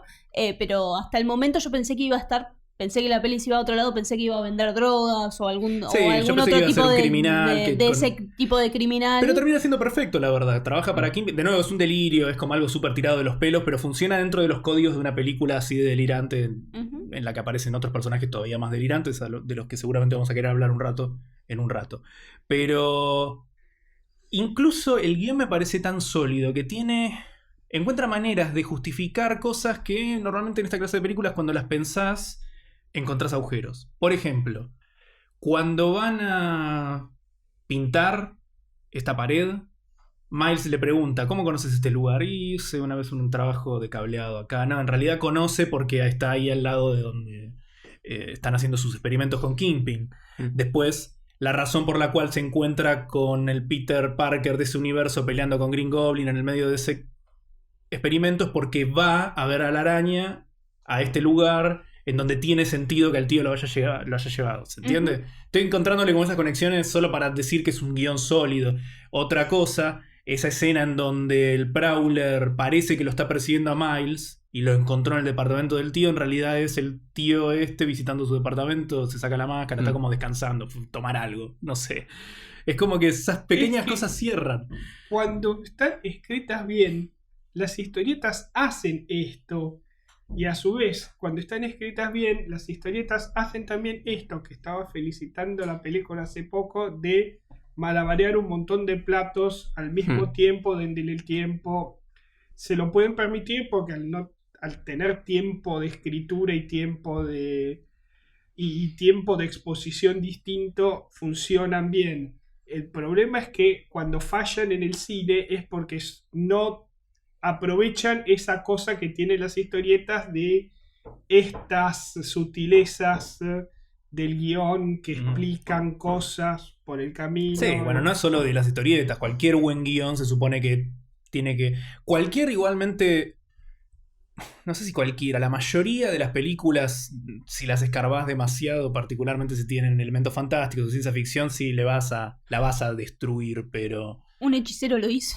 pero hasta el momento yo pensé que iba a estar, pensé que la peli se iba a otro lado, pensé que iba a vender drogas o algún, Sí, o yo algún pensé que otro iba a tipo ser un de, criminal de- que de con- ese tipo de criminal. Pero termina siendo perfecto, la verdad. Trabaja para Kingpin. De nuevo, es un delirio, es como algo súper tirado de los pelos, pero funciona dentro de los códigos de una película así de delirante, Ujú. en la que aparecen otros personajes todavía más delirantes, de los que seguramente vamos a querer hablar en un rato. Pero incluso el guión me parece tan sólido que encuentra maneras de justificar cosas que normalmente en esta clase de películas, cuando las pensás, encontrás agujeros. Por ejemplo, cuando van a pintar esta pared, Miles le pregunta, ¿cómo conoces este lugar? Y hice una vez un trabajo de cableado acá. No, en realidad conoce porque está ahí al lado de donde están haciendo sus experimentos con Kingpin. Después, la razón por la cual se encuentra con el Peter Parker de ese universo peleando con Green Goblin en el medio de ese experimento es porque va a ver a la araña a este lugar en donde tiene sentido que el tío lo haya llevado. ¿Se entiende? Estoy encontrándole como esas conexiones solo para decir que es un guión sólido. Otra cosa, esa escena en donde el Prowler parece que lo está persiguiendo a Miles y lo encontró en el departamento del tío, en realidad es el tío visitando su departamento, se saca la máscara, está como descansando, tomar algo, no sé. Es como que esas pequeñas que cosas cierran. Cuando están escritas bien, las historietas hacen esto. Y a su vez, cuando están escritas bien, las historietas hacen también esto, que estaba felicitando la película hace poco, de malabarear un montón de platos al mismo tiempo, donde el tiempo se lo pueden permitir porque al tener tiempo de escritura y tiempo de exposición distinto, funcionan bien. El problema es que cuando fallan en el cine es porque no aprovechan esa cosa que tienen las historietas de estas sutilezas del guión que explican cosas por el camino. Sí, bueno, no es solo de las historietas. Cualquier buen guión se supone que tiene que... Cualquier igualmente... No sé si cualquiera, la mayoría de las películas, si las escarbás demasiado, particularmente si tienen elementos fantásticos o ciencia ficción, sí la vas a destruir, pero... Un hechicero lo hizo.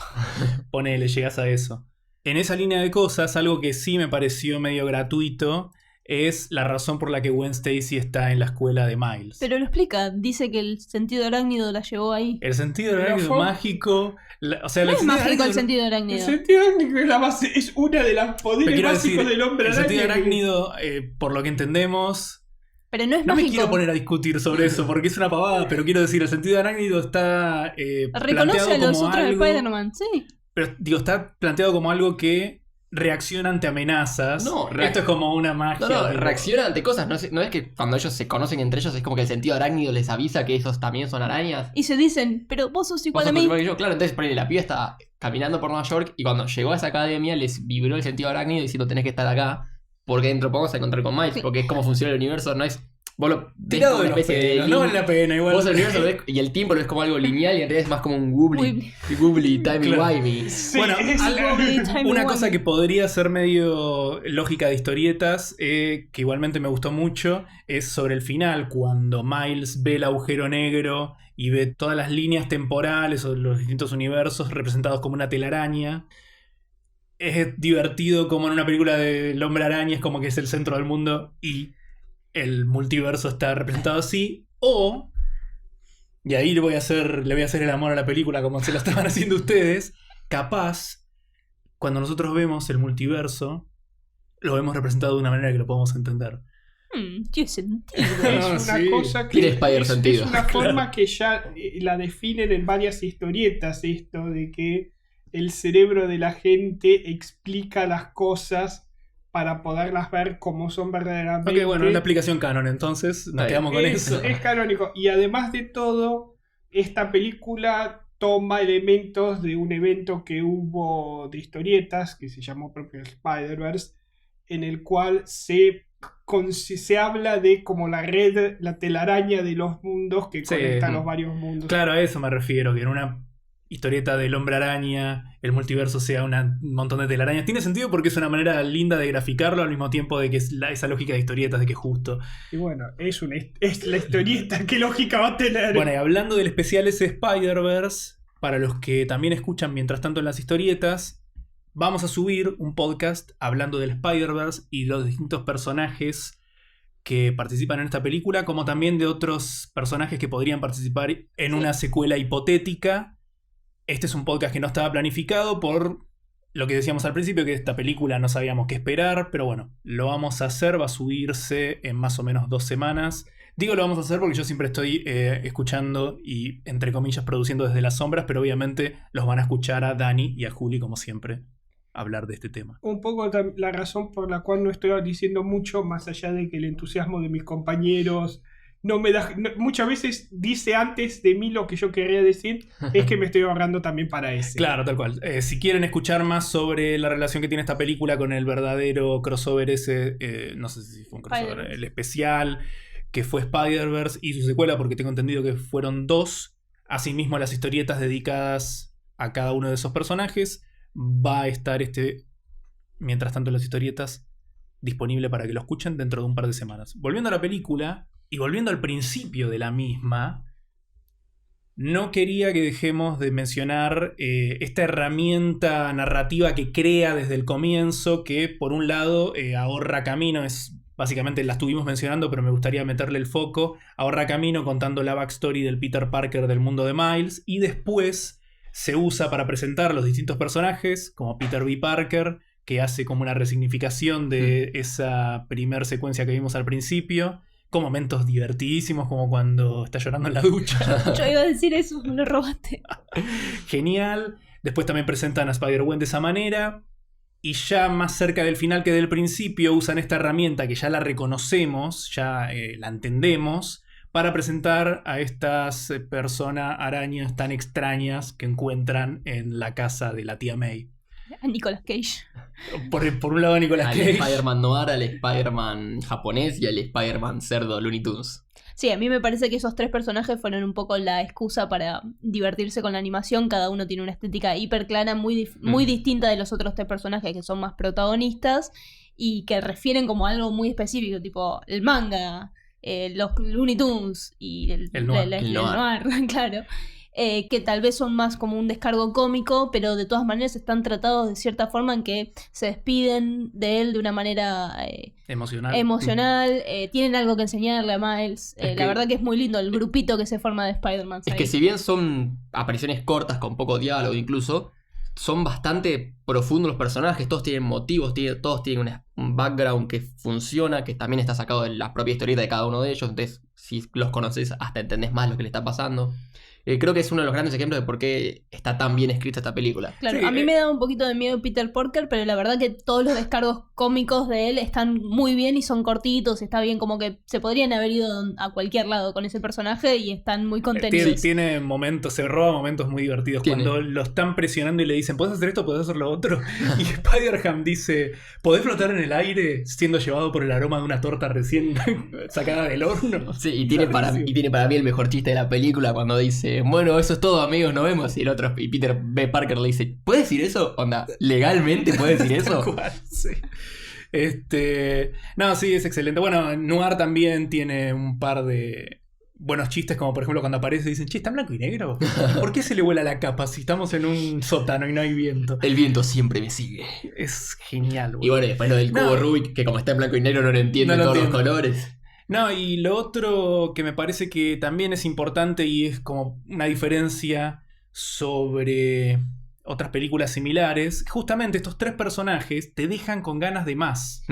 Ponele, llegás a eso. En esa línea de cosas, algo que sí me pareció medio gratuito es la razón por la que Gwen Stacy está en la escuela de Miles. Pero lo explica, dice que el sentido arácnido la llevó ahí. El sentido arácnido mágico... No es mágico el sentido arácnido. El sentido arácnido es la base, es una de las poderes básicos del hombre el araña. sentido arácnido, por lo que entendemos... Pero no es No mágico. me quiero poner a discutir sobre eso porque es una pavada, pero quiero decir, el sentido arácnido está Reconoce planteado a los como otros de algo... Spider-Man, sí. Pero digo, está planteado como algo que reacciona ante amenazas. No, esto es como una magia. No, tipo- reacciona ante cosas. No es que cuando ellos se conocen entre ellos es como que el sentido arácnido les avisa que esos también son arañas. Y se dicen, pero vos sos igual Vos a sos mí. igual que yo, claro. Entonces, ponele, la piba está caminando por Nueva York y cuando llegó a esa academia les vibró el sentido arácnido diciendo tenés que estar acá porque dentro de poco vas a encontrar con Miles. Sí. Porque es como funciona el universo, no es... Vos lo ves Tirado como de una los especie de... pelos, no vale la pena igual. Vos el universo lo ves y el tiempo lo ves como algo lineal y en realidad es más como un googly timey-wimey. Sí, Bueno, es una cosa que podría ser medio lógica de historietas, que igualmente me gustó mucho, es sobre el final, cuando Miles ve el agujero negro y ve todas las líneas temporales o los distintos universos representados como una telaraña. Es divertido como en una película del Hombre Araña, es como que es el centro del mundo y el multiverso está representado así. O, y ahí le voy a hacer el amor a la película como se lo estaban haciendo ustedes, capaz, cuando nosotros vemos el multiverso, lo vemos representado de una manera que lo podemos entender. Tiene sentido. Es una Sí. cosa que Tiene Spider sentido. es una forma que ya la definen en varias historietas, esto de que el cerebro de la gente explica las cosas para poderlas ver como son verdaderamente. Ok, bueno, es la aplicación canon, entonces nos Está quedamos con eso. Es canónico. Y además de todo, esta película toma elementos de un evento que hubo de historietas, que se llamó propio Spider-Verse, en el cual se habla de como la red, la telaraña de los mundos que Sí. conecta los varios mundos. Claro, a eso me refiero, que en una historieta del Hombre Araña el multiverso sea un montón de telarañas. Tiene sentido porque es una manera linda de graficarlo al mismo tiempo de que es esa lógica de historietas de que justo. Y bueno, es la historieta, ¿qué lógica va a tener? Bueno, y hablando del especial ese Spider-Verse, para los que también escuchan mientras tanto en las historietas, vamos a subir un podcast hablando del Spider-Verse y de los distintos personajes que participan en esta película, como también de otros personajes que podrían participar en una secuela hipotética. Este es un podcast que no estaba planificado por lo que decíamos al principio, que esta película no sabíamos qué esperar, pero bueno, lo vamos a hacer, va a subirse en más o menos 2 semanas. Digo lo vamos a hacer porque yo siempre estoy escuchando y, entre comillas, produciendo desde las sombras, pero obviamente los van a escuchar a Dani y a Juli, como siempre, hablar de este tema. Un poco la razón por la cual no estoy diciendo mucho, más allá de que el entusiasmo de mis compañeros no me da. Muchas veces dice antes de mí lo que yo quería decir, es que me estoy ahorrando también para ese. Claro, tal cual. Si quieren escuchar más sobre la relación que tiene esta película con el verdadero crossover ese, no sé si fue un crossover, el especial, que fue Spider-Verse y su secuela, porque tengo entendido que fueron 2. Asimismo, las historietas dedicadas a cada uno de esos personajes. Va a estar mientras tanto, las historietas disponible para que lo escuchen dentro de un par de semanas. Volviendo a la película y volviendo al principio de la misma, no quería que dejemos de mencionar esta herramienta narrativa que crea desde el comienzo, que por un lado ahorra camino, básicamente la estuvimos mencionando, pero me gustaría meterle el foco. Ahorra camino contando la backstory del Peter Parker del mundo de Miles, y después se usa para presentar los distintos personajes, como Peter B. Parker, que hace como una resignificación de esa primer secuencia que vimos al principio, con momentos divertidísimos, como cuando está llorando en la ducha. Yo iba a decir eso, me lo robaste. Genial. Después también presentan a Spider-Gwen de esa manera. Y ya más cerca del final que del principio usan esta herramienta que ya la reconocemos, ya la entendemos, para presentar a estas personas arañas tan extrañas que encuentran en la casa de la tía May. A Nicolas Cage. Por un lado a Nicolas Al Cage. Spider-Man noir, al Spider-Man japonés y al Spider-Man cerdo Looney Tunes. Sí, a mí me parece que esos 3 personajes fueron un poco la excusa para divertirse con la animación. Cada uno tiene una estética hiper clara, muy distinta de los otros 3 personajes que son más protagonistas y que refieren como algo muy específico, tipo el manga, los Looney Tunes y el noir, claro. Que tal vez son más como un descargo cómico, pero de todas maneras están tratados de cierta forma en que se despiden de él de una manera emocional. Tienen algo que enseñarle a Miles. La verdad que es muy lindo el grupito que se forma de Spider-Man. Es que si bien son apariciones cortas con poco diálogo incluso, son bastante profundos los personajes, todos tienen motivos, todos tienen un background que funciona, que también está sacado de la propia historieta de cada uno de ellos, entonces si los conoces hasta entendés más lo que le está pasando. Creo que es uno de los grandes ejemplos de por qué está tan bien escrita esta película. Claro, Sí, a mí me da un poquito de miedo Peter Parker, pero la verdad que todos los descargos cómicos de él están muy bien y son cortitos, está bien, como que se podrían haber ido a cualquier lado con ese personaje y están muy contenidos. Tiene momentos, se roba momentos muy divertidos. Cuando lo están presionando y le dicen, ¿podés hacer esto? ¿Podés hacer lo otro? Y Spider-Ham dice, ¿podés flotar en el aire siendo llevado por el aroma de una torta recién sacada del horno? Sí, y tiene para mí el mejor chiste de la película cuando dice, bueno, eso es todo amigos, nos vemos. Y Peter B. Parker le dice, ¿puedes decir eso? Onda, ¿legalmente puedes decir eso? Tal cual, sí. No, sí, es excelente. Bueno, Noir también tiene un par de buenos chistes, como por ejemplo cuando aparece y dicen, che, ¿está en blanco y negro? ¿Por qué se le vuela la capa si estamos en un sótano y no hay viento? El viento siempre me sigue. Es genial, Y bueno, después lo del cubo Rubik, que como está en blanco y negro no lo entiende todos los colores. No, y lo otro que me parece que también es importante y es como una diferencia sobre otras películas similares, justamente estos 3 personajes te dejan con ganas de más.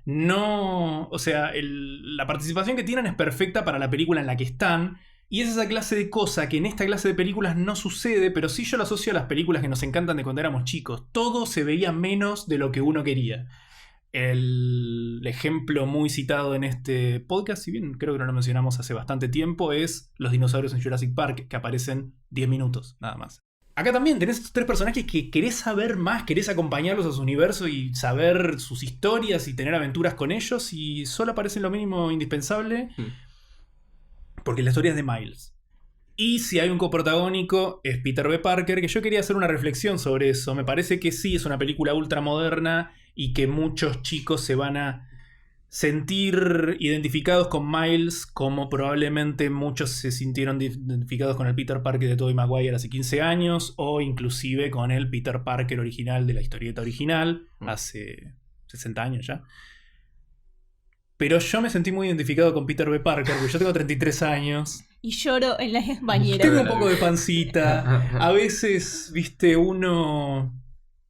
No, o sea, la participación que tienen es perfecta para la película en la que están, y es esa clase de cosa que en esta clase de películas no sucede, pero sí yo lo asocio a las películas que nos encantan de cuando éramos chicos. Todo se veía menos de lo que uno quería. El ejemplo muy citado en este podcast, si bien creo que no lo mencionamos hace bastante tiempo, es los dinosaurios en Jurassic Park, que aparecen 10 minutos, nada más. Acá también tenés estos 3 personajes que querés saber más, querés acompañarlos a su universo y saber sus historias y tener aventuras con ellos, y solo aparecen lo mínimo indispensable, porque la historia es de Miles. Y si hay un coprotagónico es Peter B. Parker, que yo quería hacer una reflexión sobre eso. Me parece que sí, es una película ultramoderna y que muchos chicos se van a sentir identificados con Miles, como probablemente muchos se sintieron identificados con el Peter Parker de Tobey Maguire hace 15 años, o inclusive con el Peter Parker original de la historieta original, hace 60 años ya. Pero yo me sentí muy identificado con Peter B. Parker, porque yo tengo 33 años. Y lloro en la bañera. Tengo un poco de pancita. A veces, viste, uno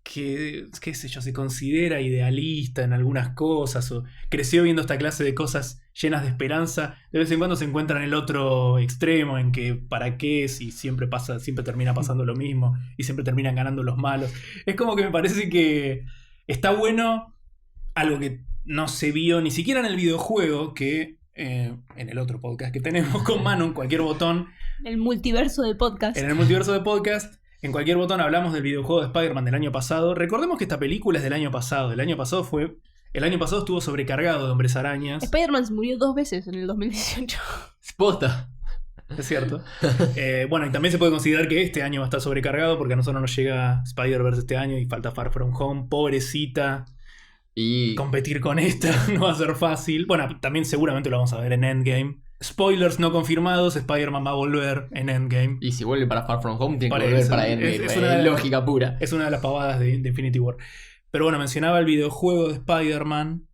que, qué sé yo, se considera idealista en algunas cosas, o creció viendo esta clase de cosas llenas de esperanza, de vez en cuando se encuentra en el otro extremo, en que para qué, si siempre termina pasando lo mismo, y siempre terminan ganando los malos. Es como que me parece que está bueno algo que no se vio ni siquiera en el videojuego, que en el otro podcast que tenemos con Manu, en cualquier botón. El multiverso de podcast. En el multiverso de podcast, en cualquier botón hablamos del videojuego de Spider-Man del año pasado. Recordemos que esta película es del año pasado. El año pasado estuvo sobrecargado de hombres arañas. Spider-Man se murió 2 veces en el 2018. Posta. Es cierto. Bueno, y también se puede considerar que este año va a estar sobrecargado, porque a nosotros nos llega Spider-Verse este año y falta Far From Home. Pobrecita. Y Competir con esta no va a ser fácil. Bueno, también seguramente lo vamos a ver en Endgame. Spoilers no confirmados, Spider-Man va a volver en Endgame. Y si vuelve para Far From Home, tiene que Parece, volver para Endgame. es una lógica pura. Es una de las pavadas de Infinity War. Pero bueno, mencionaba el videojuego de Spider-Man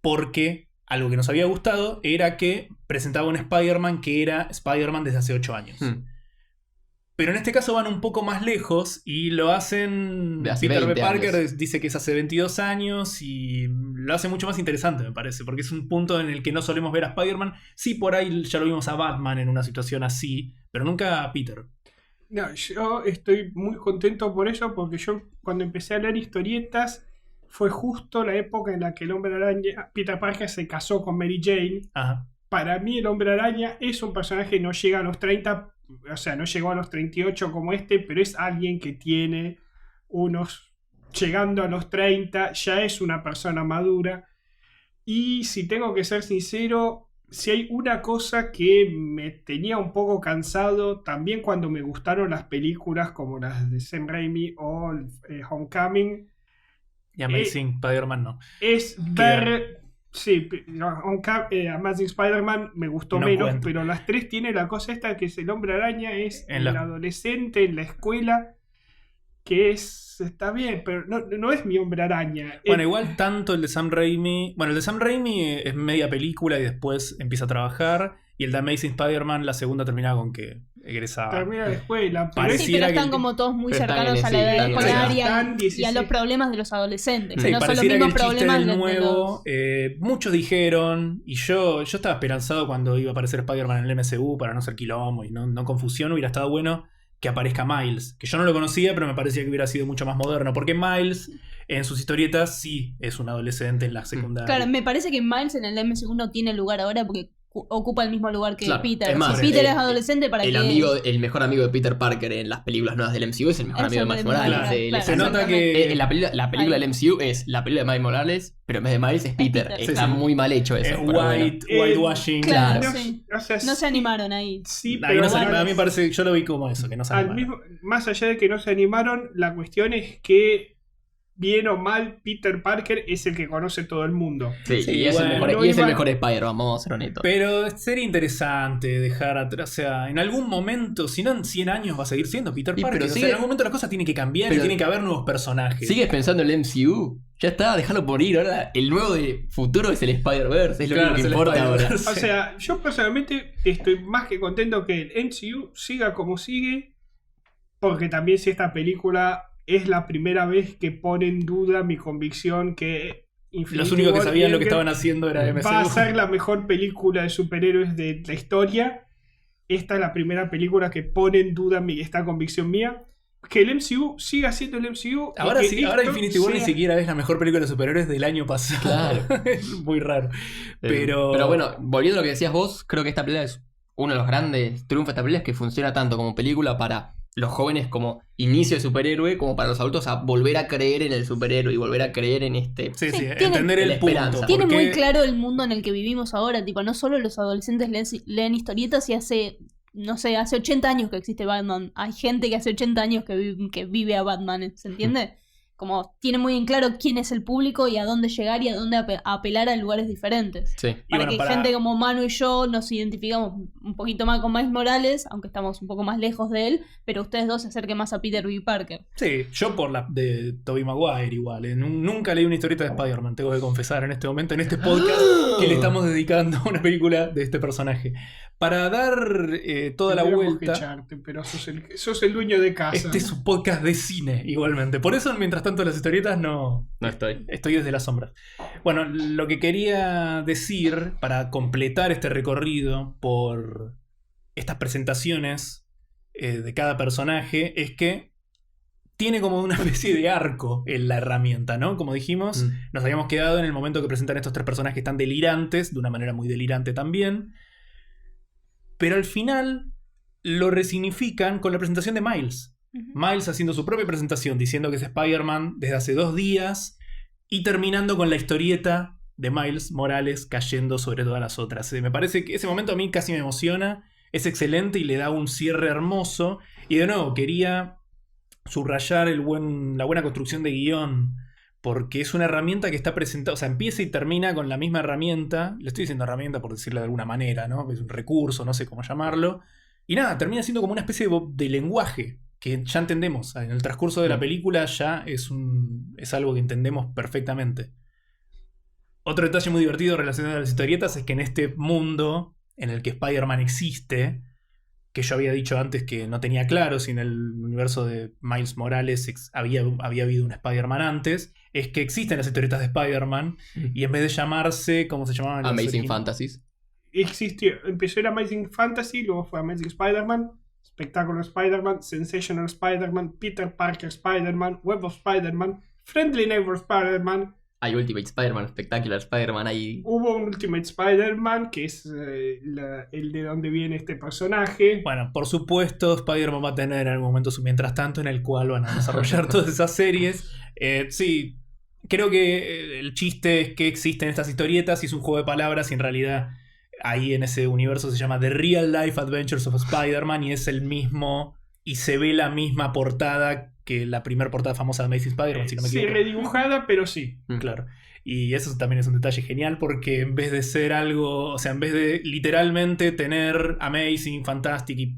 porque algo que nos había gustado era que presentaba un Spider-Man que era Spider-Man desde hace 8 años. Pero en este caso van un poco más lejos y lo hacen... Peter B. Parker dice que es hace 22 años y lo hace mucho más interesante, me parece, porque es un punto en el que no solemos ver a Spider-Man. Sí, por ahí ya lo vimos a Batman en una situación así, pero nunca a Peter. No, yo estoy muy contento por eso, porque yo cuando empecé a leer historietas fue justo la época en la que el Hombre Araña, Peter Parker, se casó con Mary Jane. Ajá. Para mí el Hombre Araña es un personaje que no llega a los 30, o sea, no llegó a los 38 como este, pero es alguien que tiene unos... llegando a los 30, ya es una persona madura. Y si tengo que ser sincero, si hay una cosa que me tenía un poco cansado, también cuando me gustaron las películas como las de Sam Raimi o Homecoming, Y Amazing Spider-Man no. es ver... Sí, Amazing Spider-Man me gustó No menos, cuenta. pero las 3 tiene la cosa esta que es el Hombre Araña, es En el la- adolescente en la escuela, que está bien, pero no es mi Hombre Araña. Bueno, igual tanto el de Sam Raimi... Bueno, el de Sam Raimi es media película y después empieza a trabajar. Y el de Amazing Spider-Man, la segunda termina con que egresa... Termina la escuela, pero Parece- Sí, Pareciera pero están que- como todos muy pero están cercanos en a la ese- edad están- escolaria están y a 16. los problemas de los adolescentes. Sí, Que no son los pareciera que mismos el chiste problemas es de nuevo. los... Muchos dijeron, y yo estaba esperanzado cuando iba a aparecer Spider-Man en el MCU para no ser quilombo y no confusión. Hubiera estado bueno que aparezca Miles, que yo no lo conocía, pero me parecía que hubiera sido mucho más moderno, porque Miles en sus historietas sí es un adolescente en la secundaria. Claro, me parece que Miles en el MCU no tiene lugar ahora porque ocupa el mismo lugar que Claro, Peter. es más, si Peter el- es adolescente, ¿para El qué? el mejor amigo de Peter Parker en las películas nuevas del MCU es el mejor Es amigo de el Miles de Morales. Miles, de claro. Se Lesa. nota que... La película Ahí. del MCU es la película de Miles Morales, pero en vez de Miles es Peter. Peter. Está Sí, sí. muy mal hecho eso. es pero bueno. whitewashing. Claro, no, sí. o sea, No se animaron ahí. Sí, Ahí pero no se al- anima- a mí me parece, yo lo vi como eso, que no se animaron. más allá de que no se animaron, la cuestión es que bien o mal Peter Parker es el que conoce todo el mundo. Sí, Sí, y es, bueno, el mejor, no y es el iba- mejor Spider-Man, vamos a ser honestos. Pero sería interesante dejar atrás, o sea, en algún momento, si no en 100 años va a seguir siendo Peter Y Parker. pero O sea, sigue- en algún momento las cosas tienen que cambiar y Pero- tienen que haber nuevos personajes. ¿Sigues pensando en el MCU? Ya está, déjalo por ir. Ahora el nuevo de futuro es el Spider-Verse, es lo Claro, único es que el importa ahora. Spider-Verse. O sea, yo personalmente estoy más que contento que el MCU siga como sigue, porque también si esta película es la primera vez que pone en duda mi convicción que Infinity Los únicos que War sabían lo que Endgame estaban haciendo era el va a MCU. ser la mejor película de superhéroes de la historia. Esta es la primera película que pone en duda esta convicción mía. que el MCU siga siendo el MCU. Ahora y que sí, ahora esto Infinity War ni sea- siquiera es la mejor película de superhéroes del año pasado. Claro. Es muy raro. Pero bueno, volviendo a lo que decías vos, creo que esta película es uno de los grandes triunfos de esta película, es que funciona tanto como película para los jóvenes como inicio de superhéroe, como para los adultos a volver a creer en el superhéroe y volver a creer en este... sí, Sí, entender la el esperanza. punto. Tiene porque- muy claro el mundo en el que vivimos ahora, tipo, no solo los adolescentes leen historietas y hace, no sé, hace 80 años que existe Batman. Hay gente que hace 80 años que vive a Batman, ¿se entiende? Como tiene muy en claro quién es el público y a dónde llegar y a dónde apelar a lugares diferentes. Sí. Y Para bueno, que gente como Manu y yo nos identificamos un poquito más con Miles Morales, aunque estamos un poco más lejos de él, pero ustedes dos se acerquen más a Peter B. Parker. Sí, yo por la de Tobey Maguire igual. Nunca leí una historieta de Spider-Man, tengo que confesar en este momento, en este podcast, que le estamos dedicando a una película de este personaje. Para dar toda la Tendríamos que vuelta... echarte, pero sos el dueño de casa. Este es un podcast de cine, igualmente. Por eso, mientras tanto, las historietas no estoy. estoy desde las sombras. Bueno, lo que quería decir para completar este recorrido por estas presentaciones de cada personaje es que tiene como una especie de arco en la herramienta, ¿no? Como dijimos, nos habíamos quedado en el momento que presentan estos tres personajes tan delirantes, de una manera muy delirante también. Pero al final lo resignifican con la presentación de Miles. Miles haciendo su propia presentación, diciendo que es Spider-Man desde hace 2 días y terminando con la historieta de Miles Morales cayendo sobre todas las otras. Me parece que ese momento a mí casi me emociona, es excelente y le da un cierre hermoso. Y de nuevo, quería subrayar la buena construcción de guión, porque es una herramienta que está presentada, o sea, empieza y termina con la misma herramienta. Le estoy diciendo herramienta por decirlo de alguna manera, ¿no? Es un recurso, no sé cómo llamarlo. Y nada, termina siendo como una especie de lenguaje que ya entendemos. En el transcurso de la película ya es algo que entendemos perfectamente. Otro detalle muy divertido relacionado a las historietas es que en este mundo en el que Spider-Man existe, que yo había dicho antes que no tenía claro si en el universo de Miles Morales había habido un Spider-Man antes, es que existen las historietas de Spider-Man y en vez de llamarse, ¿cómo se llamaban? Amazing Fantasies. Empezó en Amazing Fantasy, luego fue Amazing Spider-Man, Spectacular Spider-Man, Sensational Spider-Man, Peter Parker Spider-Man, Web of Spider-Man, Friendly Neighbor Spider-Man. Hay Ultimate Spider-Man, Spectacular Spider-Man, hay... Hubo un Ultimate Spider-Man, que es el de donde viene este personaje. Bueno, por supuesto, Spider-Man va a tener en algún momento su mientras tanto en el cual van a desarrollar todas esas series. Sí, creo que el chiste es que existen estas historietas y es un juego de palabras y en realidad ahí en ese universo se llama The Real Life Adventures of Spider-Man y es el mismo y se ve la misma portada que la primera portada famosa de Amazing Spider-Man, si no me Sí, equivoco. redibujada, pero sí. Claro. Y eso también es un detalle genial porque en vez de ser algo, o sea, en vez de literalmente tener Amazing, Fantastic y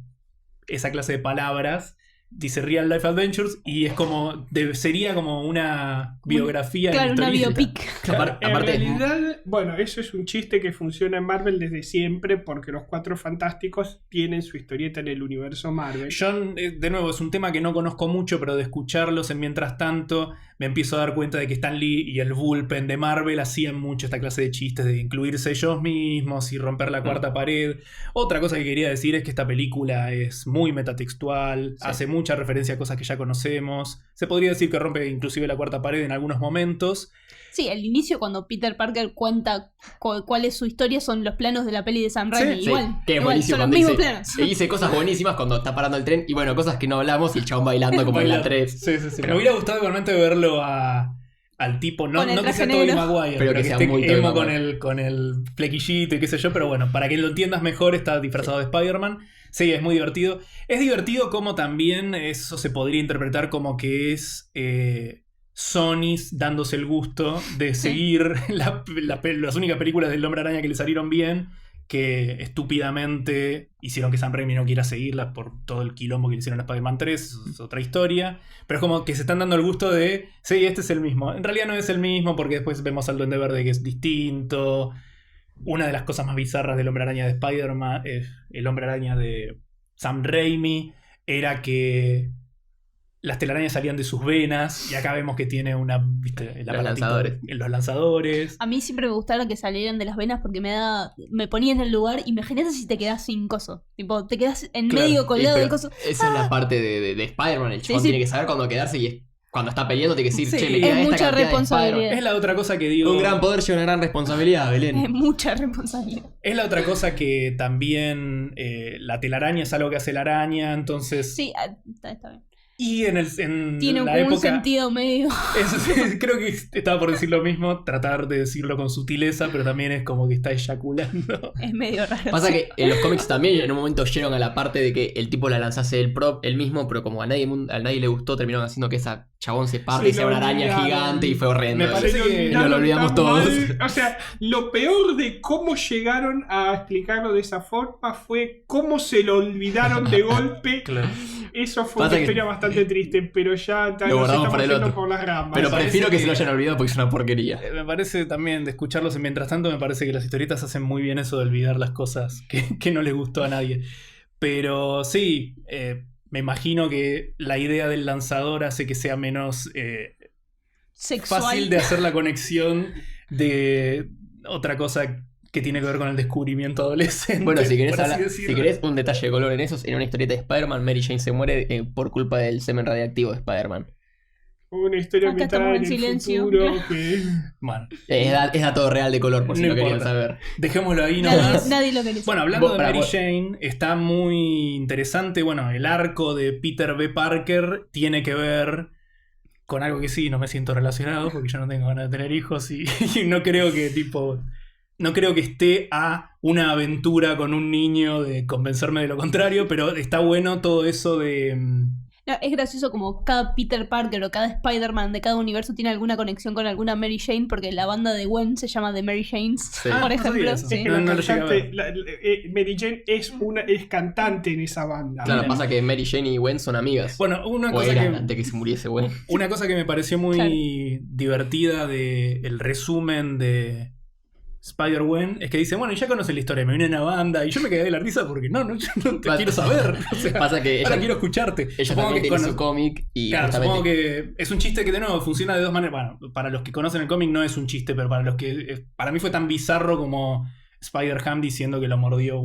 esa clase de palabras, dice Real Life Adventures y es como, sería como una biografía. Claro, en la una historieta. biopic. Claro. En Aparte- realidad, bueno, eso es un chiste que funciona en Marvel desde siempre porque los Cuatro Fantásticos tienen su historieta en el universo Marvel. Yo, de nuevo, es un tema que no conozco mucho, pero de escucharlos en mientras tanto me empiezo a dar cuenta de que Stan Lee y el bullpen de Marvel hacían mucho esta clase de chistes de incluirse ellos mismos y romper la cuarta pared. Otra cosa que quería decir es que esta película es muy metatextual, Sí. hace mucha referencia a cosas que ya conocemos. Se podría decir que rompe inclusive la cuarta pared en algunos momentos. Sí, el inicio cuando Peter Parker cuenta cuál es su historia son los planos de la peli de Sam Raimi. Sí, igual, que es igual, buenísimo son los cuando mismos dice, planos. dice cosas buenísimas cuando está parando el tren y bueno, cosas que no hablamos y el chabón bailando como en la 3. Sí. Me hubiera gustado igualmente verlo al tipo, no, Con el no que traje sea Tobey negro. Maguire, Pero pero que que sea esté muy Tobey emo Maguire. con el flequillito y qué sé yo, pero bueno, para que lo entiendas mejor está disfrazado de Spider-Man. Sí, es muy divertido. Es divertido como también eso se podría interpretar como que es Sony dándose el gusto de seguir las únicas películas del Hombre Araña que le salieron bien, que estúpidamente hicieron que Sam Raimi no quiera seguirlas por todo el quilombo que le hicieron a Spider-Man 3, eso es otra historia, pero es como que se están dando el gusto de, sí, este es el mismo. En realidad no es el mismo porque después vemos al Duende Verde que es distinto. Una de las cosas más bizarras del Hombre Araña de Spider-Man, el Hombre Araña de Sam Raimi, era que las telarañas salían de sus venas y acá vemos que tiene una, ¿viste? El Los aparatito lanzadores. en los lanzadores. A mí siempre me gustaba que salieran de las venas porque me ponía en el lugar y imagínate si te quedás sin coso. Tipo, te quedás en Claro, medio colgado del Pero coso. esa es la parte de Spider-Man. El chabón sí. tiene que saber cuándo quedarse y cuando está peleando tiene que decir, Sí. che, me Es queda esta mucha cantidad de responsabilidad. Spider-Man. Es la otra cosa que digo. Un gran poder lleva una gran responsabilidad, Es Belén. mucha responsabilidad. Es la otra cosa que también la telaraña es algo que hace la araña, entonces... Sí, está bien. Y en Tiene la un época... sentido medio. Eso sí, creo que estaba por decir lo mismo, tratar de decirlo con sutileza, pero también es como que está eyaculando. Es medio raro. Pasa sí. que en los cómics también en un momento llegaron a la parte de que el tipo la lanzase él mismo, pero como a nadie le gustó, terminaron haciendo que esa chabón se parte Sí, y sea lo una araña olvidaron. gigante y fue horrendo. Me parece Se que olvidaron lo olvidamos tan todos. mal. O sea, lo peor de cómo llegaron a explicarlo de esa forma fue cómo se lo olvidaron de golpe. Claro. Eso fue Pasa una que- historia bastante triste, pero ya Lo nos guardamos estamos para el yendo otro. por las ramas. Pero parece prefiero que se lo que- hayan olvidado porque es una porquería. Me parece también de escucharlos en mientras tanto, me parece que las historietas hacen muy bien eso de olvidar las cosas que no les gustó a nadie. Pero sí, me imagino que la idea del lanzador hace que sea menos Sexual. fácil de hacer la conexión de otra cosa que tiene que ver con el descubrimiento adolescente. Bueno, si querés, por así si decirlo. querés un detalle de color en eso, en una historieta de Spider-Man, Mary Jane se muere por culpa del semen radiactivo de Spider-Man. Una historia Acá ambientada en estamos en el silencio. futuro que... Bueno, Es dato real de color, por si No no querían importa. saber. dejémoslo ahí nomás. Nadie lo quería. Bueno, hablando Vos- de para Mary vos- Jane, está muy interesante. Bueno, el arco de Peter B. Parker tiene que ver con algo que sí, no me siento relacionado porque yo no tengo ganas de tener hijos y, y no creo que no creo que esté a una aventura con un niño de convencerme de lo contrario, pero está bueno todo eso de... No, es gracioso como cada Peter Parker o cada Spider-Man de cada universo tiene alguna conexión con alguna Mary Jane, porque la banda de Gwen se llama The Mary Janes, Sí. Ah, por no ejemplo. sabía eso. Sí. Es que No, la no lo llegué a cantante, ver. Mary Jane es cantante en esa banda. Claro, Bien. pasa que Mary Jane y Gwen son amigas. Bueno, una O cosa eran que... antes que se muriese Gwen. Una cosa que me pareció muy Claro. divertida del resumen de Spider-Gwen es que dice, bueno, ya conoce la historia, me vine a una banda y yo me quedé de la risa porque yo no te Pasa- quiero saber. O sea, Pasa que ahora ella, quiero escucharte. ella Supongo también que tiene cono- su cómic y Claro, justamente- supongo que es un chiste que de nuevo funciona de dos maneras. Bueno, para los que conocen el cómic no es un chiste, pero para los que... Para mí fue tan bizarro como Spider-Ham diciendo que lo mordió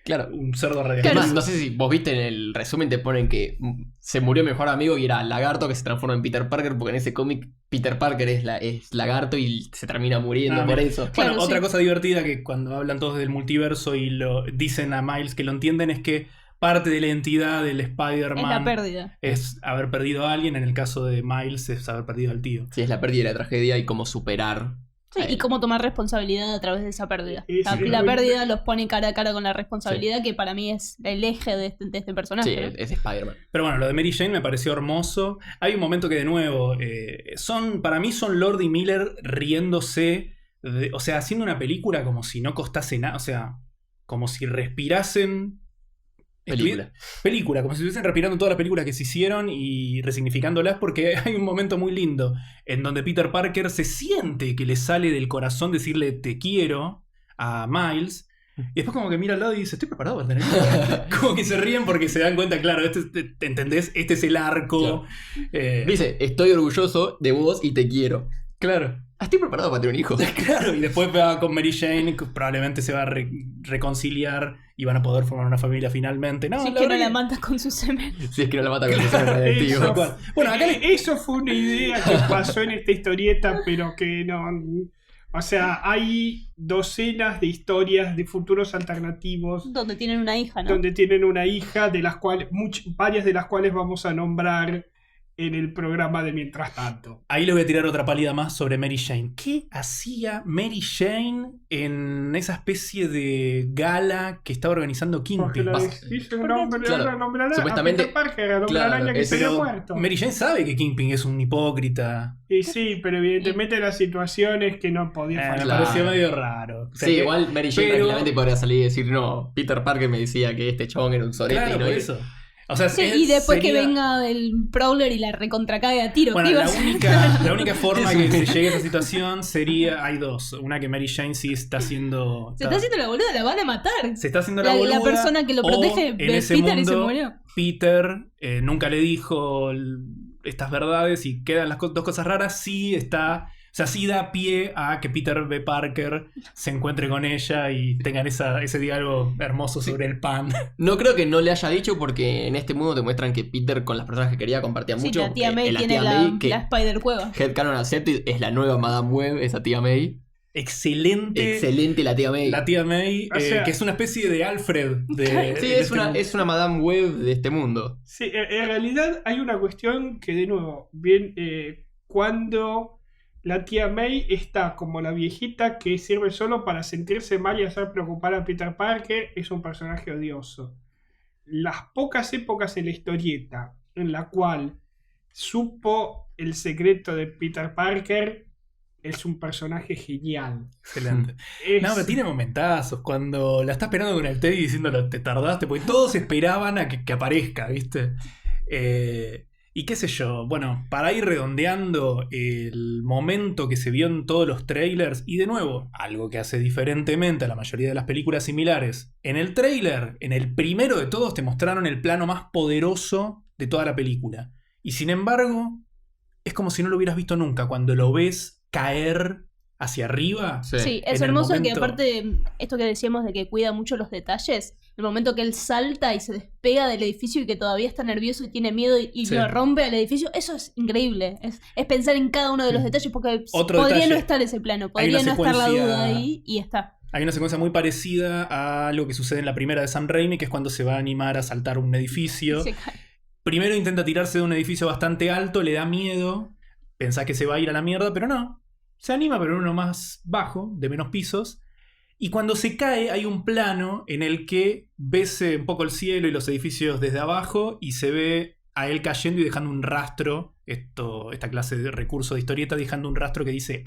Claro. un cerdo Es radioactivo. más, no sé si vos viste en el resumen, te ponen que se murió mi mejor amigo y era Lagarto que se transforma en Peter Parker, porque en ese cómic Peter Parker es Lagarto y se termina muriendo Ah, por mira. eso. Bueno, Claro, otra sí. cosa divertida que cuando hablan todos del multiverso y lo dicen a Miles que lo entienden es que parte de la identidad del Es Spider-Man la pérdida. es haber perdido a alguien. En el caso de Miles es haber perdido al tío. Sí, es la pérdida y la tragedia y cómo superar. Sí, y cómo tomar responsabilidad a través de esa pérdida. Sí, La, sí. la pérdida los pone cara a cara con la responsabilidad, que para mí es el eje de este personaje. Sí, ¿no? es Spider-Man. Pero bueno, lo de Mary Jane me pareció hermoso. Hay un momento que de nuevo para mí son Lord y Miller riéndose, o sea, haciendo una película como si no costase nada, o sea, como si respirasen película, como si estuviesen respirando todas las películas que se hicieron y resignificándolas, porque hay un momento muy lindo en donde Peter Parker se siente que le sale del corazón decirle te quiero a Miles. Y después como que mira al lado y dice, estoy preparado para tener hijos". Como que se ríen porque se dan cuenta, claro, ¿entendés? Este es el arco. Dice, estoy orgulloso de vos y te quiero. Claro. Estoy preparado para tener un hijo. Claro, y después va con Mary Jane, que probablemente se va a reconciliar y van a poder formar una familia finalmente. No, Si es la que no verdad la mata con su semen. Si es que no la mata con el semen radiactivo. Tal cual. Bueno, acá Eso fue una idea que pasó en esta historieta, pero que no... O sea, hay docenas de historias de futuros alternativos Donde tienen una hija, ¿no? donde tienen una hija, de las cuales varias de las cuales vamos a nombrar en el programa de Mientras Tanto. Ahí les voy a tirar otra pálida más sobre Mary Jane. ¿Qué hacía Mary Jane en esa especie de gala que estaba organizando Porque Kingpin? lo pasa. dice un nombre, Claro, nombrará supuestamente- a Peter Parker, al hombre claro, araña que se había Pero muerto. Mary Jane sabe que Kingpin es un hipócrita. Y sí, pero evidentemente las situaciones que no podía Me faltar. Claro. pareció medio raro. O sea Sí, que- igual Mary Jane pero- tranquilamente podría salir y decir, no, Peter Parker me decía que este chabón era un sorete Claro, y no por es. eso. O sea, Sí, y después que venga el Prowler y la recontracague a tiro. Bueno, ¿qué iba a hacer? la única forma que se llegue a esa situación sería... Hay dos. Una que Mary Jane sí está haciendo... Se está haciendo la boluda, la van a matar. Se está haciendo la boluda. La persona que lo protege en de ese Peter y se mundo, murió. Peter nunca le dijo estas verdades y quedan las dos cosas raras. Sí está... O sea, sí da pie a que Peter B. Parker se encuentre con ella y tengan ese diálogo hermoso sobre el pan. No creo que no le haya dicho porque en este mundo te muestran que Peter con las personas que quería compartía Sí, mucho. la tía May La tiene tía la May, que Spider Cueva. Headcanon Accepted es la nueva Madame Web, esa tía May. Excelente. Excelente la tía May. La tía May, O sea, que es una especie de Alfred. Sí, de es una Madame Web de este mundo. Sí, en realidad hay una cuestión que, de nuevo, bien, cuando la tía May está como la viejita que sirve solo para sentirse mal y hacer preocupar a Peter Parker, es un personaje odioso. Las pocas épocas en la historieta en la cual supo el secreto de Peter Parker, es un personaje genial. Excelente. No, pero tiene momentazos. Cuando la está esperando con el Teddy diciéndolo, te tardaste, porque todos esperaban a que aparezca, ¿viste? Y qué sé yo, bueno, para ir redondeando el momento que se vio en todos los trailers, y de nuevo, algo que hace diferentemente a la mayoría de las películas similares, en el trailer, en el primero de todos, te mostraron el plano más poderoso de toda la película. Y sin embargo, es como si no lo hubieras visto nunca. Cuando lo ves caer hacia arriba. Sí, es hermoso que aparte, esto que decíamos de que cuida mucho los detalles, el momento que él salta y se despega del edificio y que todavía está nervioso y tiene miedo y lo rompe al edificio, eso es increíble. Es pensar en cada uno de los detalles porque podría no estar ese plano, podría no estar la duda ahí y está. Hay una secuencia muy parecida a algo que sucede en la primera de Sam Raimi, que es cuando se va a animar a saltar un edificio. Primero intenta tirarse de un edificio bastante alto, le da miedo, pensás que se va a ir a la mierda, pero no. Se anima, pero en uno más bajo, de menos pisos. Y cuando se cae hay un plano en el que ves un poco el cielo y los edificios desde abajo y se ve a él cayendo y dejando un rastro. Esta clase de recurso de historieta, dejando un rastro que dice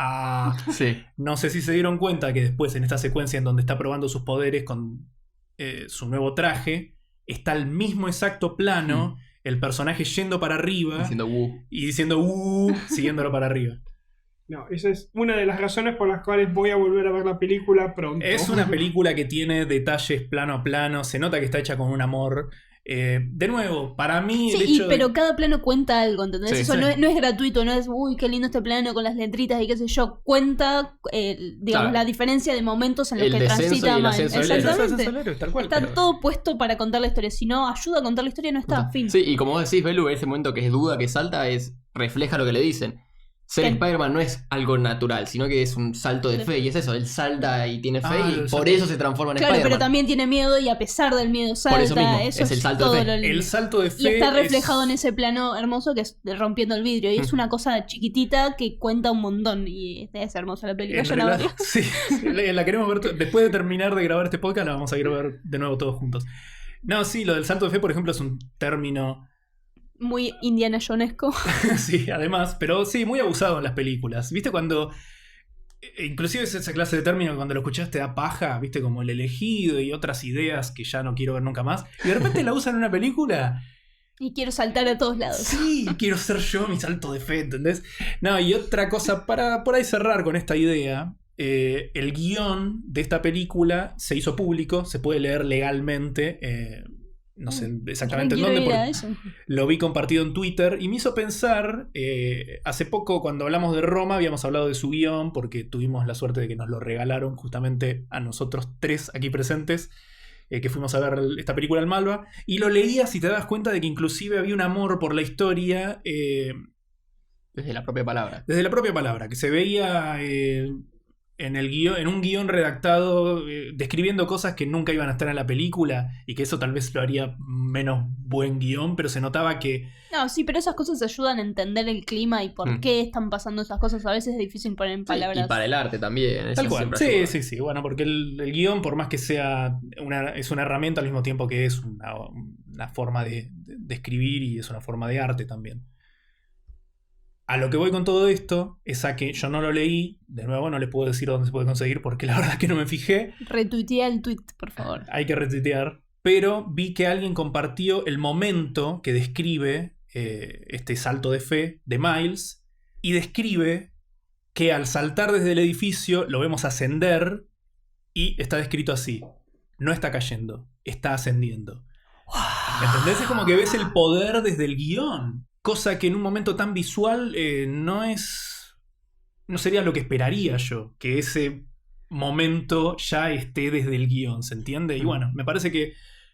Sí. No sé si se dieron cuenta que después en esta secuencia en donde está probando sus poderes con su nuevo traje, está el mismo exacto plano, el personaje yendo para arriba y diciendo siguiéndolo para arriba. No, esa es una de las razones por las cuales voy a volver a ver la película pronto. Es una película que tiene detalles plano a plano, se nota que está hecha con un amor. De nuevo, para mí el hecho pero cada plano cuenta algo, ¿entendés? Sí, eso sí. No es gratuito, no es, uy, qué lindo este plano con las letritas y qué sé yo. Cuenta, digamos, la diferencia de momentos en los que transita mal. Exactamente. Tal cual, Está todo puesto para contar la historia. Si no ayuda a contar la historia, no está. Fin. Sí, y como vos decís, Belu, ese momento que es duda, que salta, refleja lo que le dicen. Ser Spider-Man no es algo natural, sino que es un salto de fe. Y es eso, él salta y tiene fe y por eso se transforma en Spider-Man. Pero también tiene miedo y a pesar del miedo salta. Por eso mismo, eso es el salto de fe. El salto de fe. Y está reflejado en ese plano hermoso que es rompiendo el vidrio. Y es una cosa chiquitita que cuenta un montón. Y es hermosa la película. Sí, la queremos ver. Después de terminar de grabar este podcast, la vamos a ir a ver de nuevo todos juntos. No, sí, lo del salto de fe, por ejemplo, es un término muy Indiana Jonesco. Sí, además, pero sí, muy abusado en las películas. ¿Viste cuando inclusive es esa clase de término que cuando lo escuchás te da paja, viste, como el elegido y otras ideas que ya no quiero ver nunca más, y de repente la usan en una película y quiero saltar a todos lados. Sí, quiero ser yo mi salto de fe, ¿entendés? No, y otra cosa, para por ahí cerrar con esta idea, el guión de esta película se hizo público, se puede leer legalmente, no sé exactamente en dónde, porque lo vi compartido en Twitter y me hizo pensar, hace poco cuando hablamos de Roma habíamos hablado de su guión porque tuvimos la suerte de que nos lo regalaron justamente a nosotros tres aquí presentes, que fuimos a ver esta película al Malva, y lo leías y te das cuenta de que inclusive había un amor por la historia desde la propia palabra. Desde la propia palabra, que se veía en un guión redactado describiendo cosas que nunca iban a estar en la película y que eso tal vez lo haría menos buen guión, pero se notaba que... No, sí, pero esas cosas ayudan a entender el clima y por qué están pasando esas cosas. A veces es difícil poner en palabras. Y para el arte también. Tal cual. Sí. Bueno, porque el guión, por más que sea es una herramienta al mismo tiempo que es una forma de escribir y es una forma de arte también. A lo que voy con todo esto es a que yo no lo leí, de nuevo no les puedo decir dónde se puede conseguir porque la verdad es que no me fijé. Retuitea el tweet, por favor. Hay que retuitear. pero vi que alguien compartió el momento que describe este salto de fe de Miles, y describe que al saltar desde el edificio lo vemos ascender y está descrito así: no está cayendo, está ascendiendo. ¿Entendés? Es como que ves el poder desde el guión, cosa que en un momento tan visual no sería lo que esperaría yo, que ese momento ya esté desde el guión, ¿se entiende? Y bueno, me parece que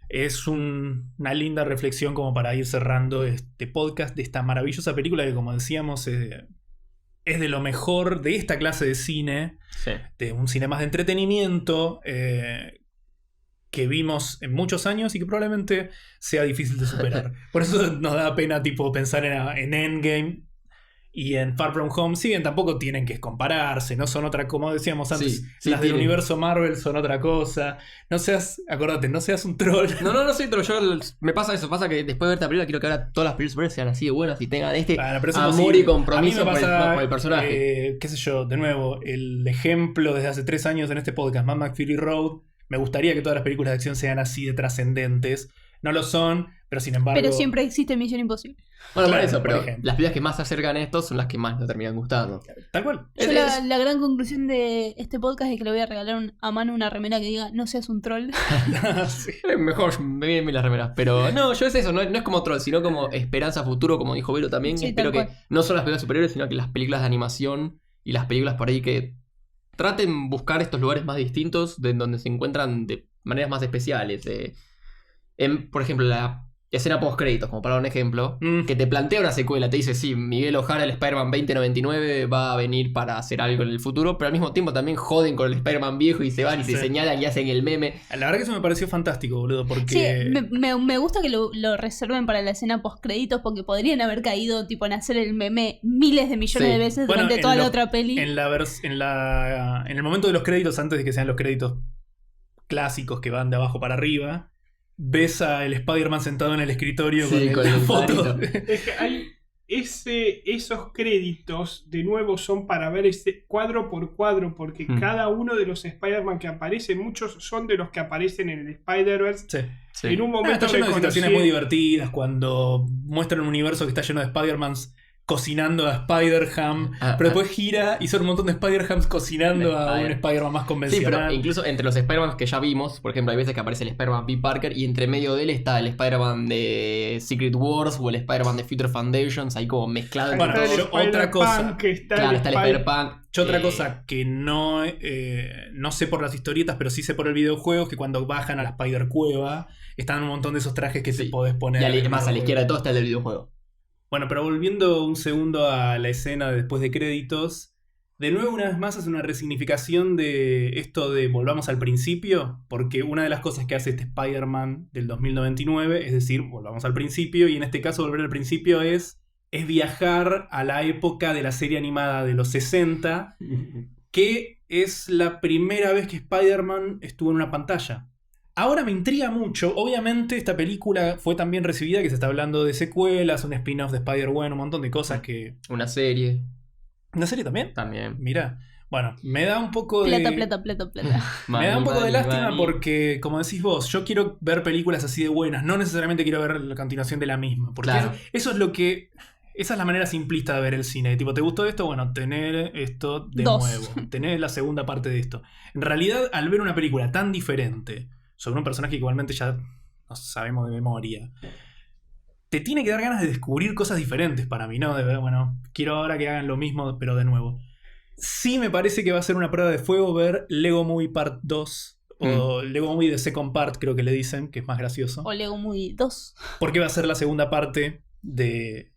es una linda reflexión como para ir cerrando este podcast de esta maravillosa película que, como decíamos, es de lo mejor de esta clase de cine, Sí. de un cine más de entretenimiento, que vimos en muchos años y que probablemente sea difícil de superar. Por eso nos da pena tipo pensar en Endgame y en Far From Home. Si bien tampoco tienen que compararse, no son otra, como decíamos antes, Sí, las del tienen. universo Marvel son otra cosa. Acordate, no seas un troll. No soy pero me pasa eso. Pasa que después de ver esta película quiero que ahora todas las películas superhéroes sean así de buenas y tengan este Bueno, pero eso amor posible. y compromiso A mí me pasa, por el personaje. qué sé yo, de nuevo, el ejemplo desde hace 3 años en este podcast, Mad Max Fury Road. Me gustaría que todas las películas de acción sean así de trascendentes. No lo son, pero sin embargo... Pero siempre existe Misión Imposible. Bueno, claro, por eso, por pero ejemplo. las películas que más se acercan a esto son las que más nos terminan gustando. Tal cual. Yo la gran conclusión de este podcast es que le voy a regalar a Manu una remera que diga no seas un troll. Sí. Mejor, me vienen bien las remeras. Pero no, yo es eso, no es como troll, sino como esperanza futuro, como dijo Vero también. Sí, Espero tal que no solo las películas superiores, sino que las películas de animación y las películas por ahí que traten buscar estos lugares más distintos de donde se encuentran de maneras más especiales. Por ejemplo, la escena post créditos, como para un ejemplo, que te plantea una secuela, te dice, sí, Miguel O'Hara, el Spider-Man 2099 va a venir para hacer algo en el futuro, pero al mismo tiempo también joden con el Spider-Man viejo y se van y se Sí. señalan y hacen el meme. La verdad que eso me pareció fantástico, boludo, porque... Sí, me gusta que lo reserven para la escena post créditos porque podrían haber caído tipo en hacer el meme miles de millones Sí. de veces Bueno, durante en toda la lo- otra peli. En el momento de los créditos, antes de que sean los créditos clásicos que van de abajo para arriba, ves al Spider-Man sentado en el escritorio Sí, con con la el foto. cuadrito. Es que hay esos créditos, de nuevo, son para ver cuadro por cuadro, porque cada uno de los Spider-Man que aparecen, muchos son de los que aparecen en el Spider-Verse. Sí. Sí. En un momento Está lleno de situaciones reconocí- muy divertidas cuando muestran un universo que está lleno de Spider-Mans cocinando a Spider-Ham, pero después gira y son un montón de Spider-Hams cocinando a un Spider-Man más Sí, convencional. pero incluso entre los Spider-Man que ya vimos, por ejemplo, hay veces que aparece el Spider-Man B. Parker y entre medio de él está el Spider-Man de Secret Wars o el Spider-Man de Future Foundations, ahí como mezclado entre Bueno, todos. pero otra cosa. Que está Claro, el está el Spider- Spider-Punk. Yo otra cosa que no sé por las historietas, pero sí sé por el videojuego, que cuando bajan a la Spider Cueva están un montón de esos trajes que Sí. te podés poner. Y más a la izquierda de todo está el del videojuego. Bueno, pero volviendo un segundo a la escena de después de créditos, de nuevo una vez más hace una resignificación de esto de volvamos al principio, porque una de las cosas que hace este Spider-Man del 2099 es decir, volvamos al principio, y en este caso volver al principio es viajar a la época de la serie animada de los 60, que es la primera vez que Spider-Man estuvo en una pantalla. Ahora me intriga mucho, obviamente esta película fue tan bien recibida que se está hablando de secuelas, un spin-off de Spider-Man, un montón de cosas que... Una serie ¿Una serie también? también. Mira, bueno, me da un poco de... Plata. Me da un poco de lástima Money. porque, como decís vos, yo quiero ver películas así de buenas, no necesariamente quiero ver la continuación de la misma, porque Claro. eso es lo que... Esa es la manera simplista de ver el cine. Tipo, ¿te gustó esto? Bueno, tener esto de Dos. nuevo. Tener la segunda parte de esto. En realidad, al ver una película tan diferente sobre un personaje que igualmente ya no sabemos de memoria, te tiene que dar ganas de descubrir cosas diferentes para mí, ¿no? De ver, bueno, quiero ahora que hagan lo mismo, pero de nuevo. Sí me parece que va a ser una prueba de fuego ver Lego Movie Part 2 o Lego Movie The Second Part, creo que le dicen, que es más gracioso. O Lego Movie 2, Porque va a ser la segunda parte de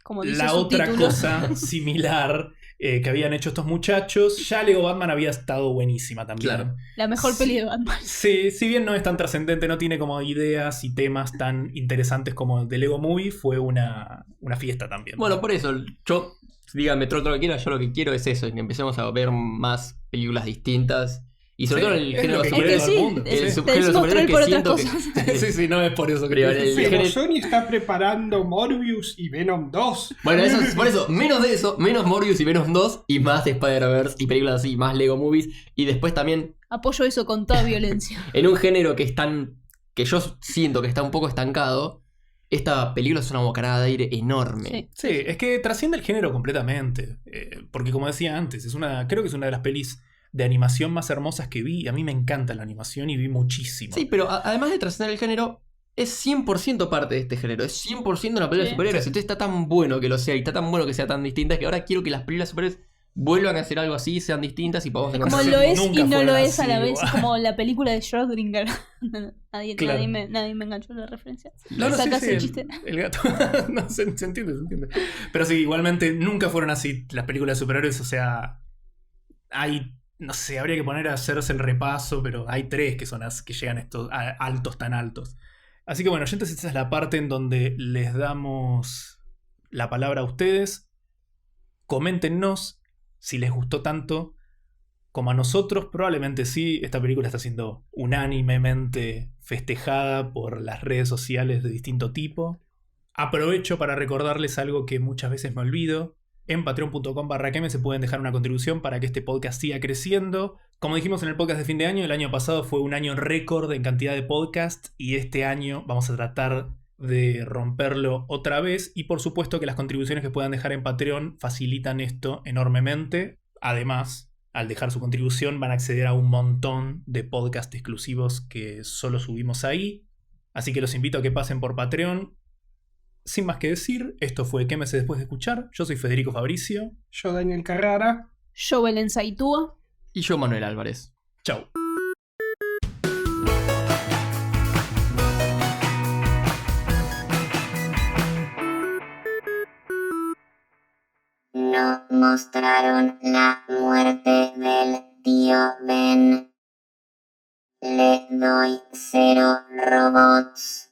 como dice la su otra título. cosa similar que habían hecho estos muchachos. Ya Lego Batman había estado buenísima también. Claro. La mejor Sí. peli de Batman. Sí, si bien no es tan trascendente, no tiene como ideas y temas tan interesantes como de Lego Movie, fue una fiesta también. Bueno, por eso, yo, díganme todo lo que quieran, yo lo que quiero es eso, que empecemos a ver más películas distintas. Y sobre Sí, todo en el es género lo que Es quiere que todo el sí, mundo. El Sí. subgénero decimos superior troll que por otras siento que... cosas. Sí, sí, no es por eso que Pero te- el Pero género- Sony está preparando Morbius y Venom 2. Bueno, eso es, por eso, menos de eso, menos Morbius y Venom 2 y más Spider-Verse y películas así, más Lego Movies. Y después también, Apoyo eso con toda violencia. en un género que es tan que yo siento que está un poco estancado, esta película es una bocanada de aire enorme. Sí. Sí, es que trasciende el género completamente. Porque como decía antes, creo que es una de las pelis de animación más hermosas que vi. A mí me encanta la animación y vi muchísimo. Sí, pero además de trascender el género, es 100% parte de este género. Es 100% una película de Sí. superhéroes. Sí. Entonces está tan bueno que lo sea y está tan bueno que sea tan distinta que ahora quiero que las películas de superhéroes vuelvan a hacer algo así, sean distintas y podamos Como encontrar. lo es Nunca y no fueron lo es a así, la vez. igual. Es como la película de Schrödinger. nadie, Claro. nadie me enganchó la referencia. No, no, sí, Sacas sí, el chiste. el gato. No, se entiende, se entiende. Pero sí, igualmente nunca fueron así las películas de superhéroes. O sea, hay, no sé, habría que poner a hacerse el repaso, pero hay 3 que son que llegan a estos altos tan altos. Así que bueno, entonces esta es la parte en donde les damos la palabra a ustedes. Coméntenos si les gustó tanto como a nosotros. Probablemente sí, esta película está siendo unánimemente festejada por las redes sociales de distinto tipo. Aprovecho para recordarles algo que muchas veces me olvido. En patreon.com/keme se pueden dejar una contribución para que este podcast siga creciendo. Como dijimos en el podcast de fin de año, el año pasado fue un año récord en cantidad de podcasts y este año vamos a tratar de romperlo otra vez. Y por supuesto que las contribuciones que puedan dejar en Patreon facilitan esto enormemente. Además, al dejar su contribución van a acceder a un montón de podcasts exclusivos que solo subimos ahí. Así que los invito a que pasen por Patreon. Sin más que decir, esto fue Quémese después de escuchar. Yo soy Federico Fabricio. Yo, Daniel Carrara. Yo, Belén Saitúa. Y yo, Manuel Álvarez. Chau. No mostraron la muerte del tío Ben. Le doy 0 robots.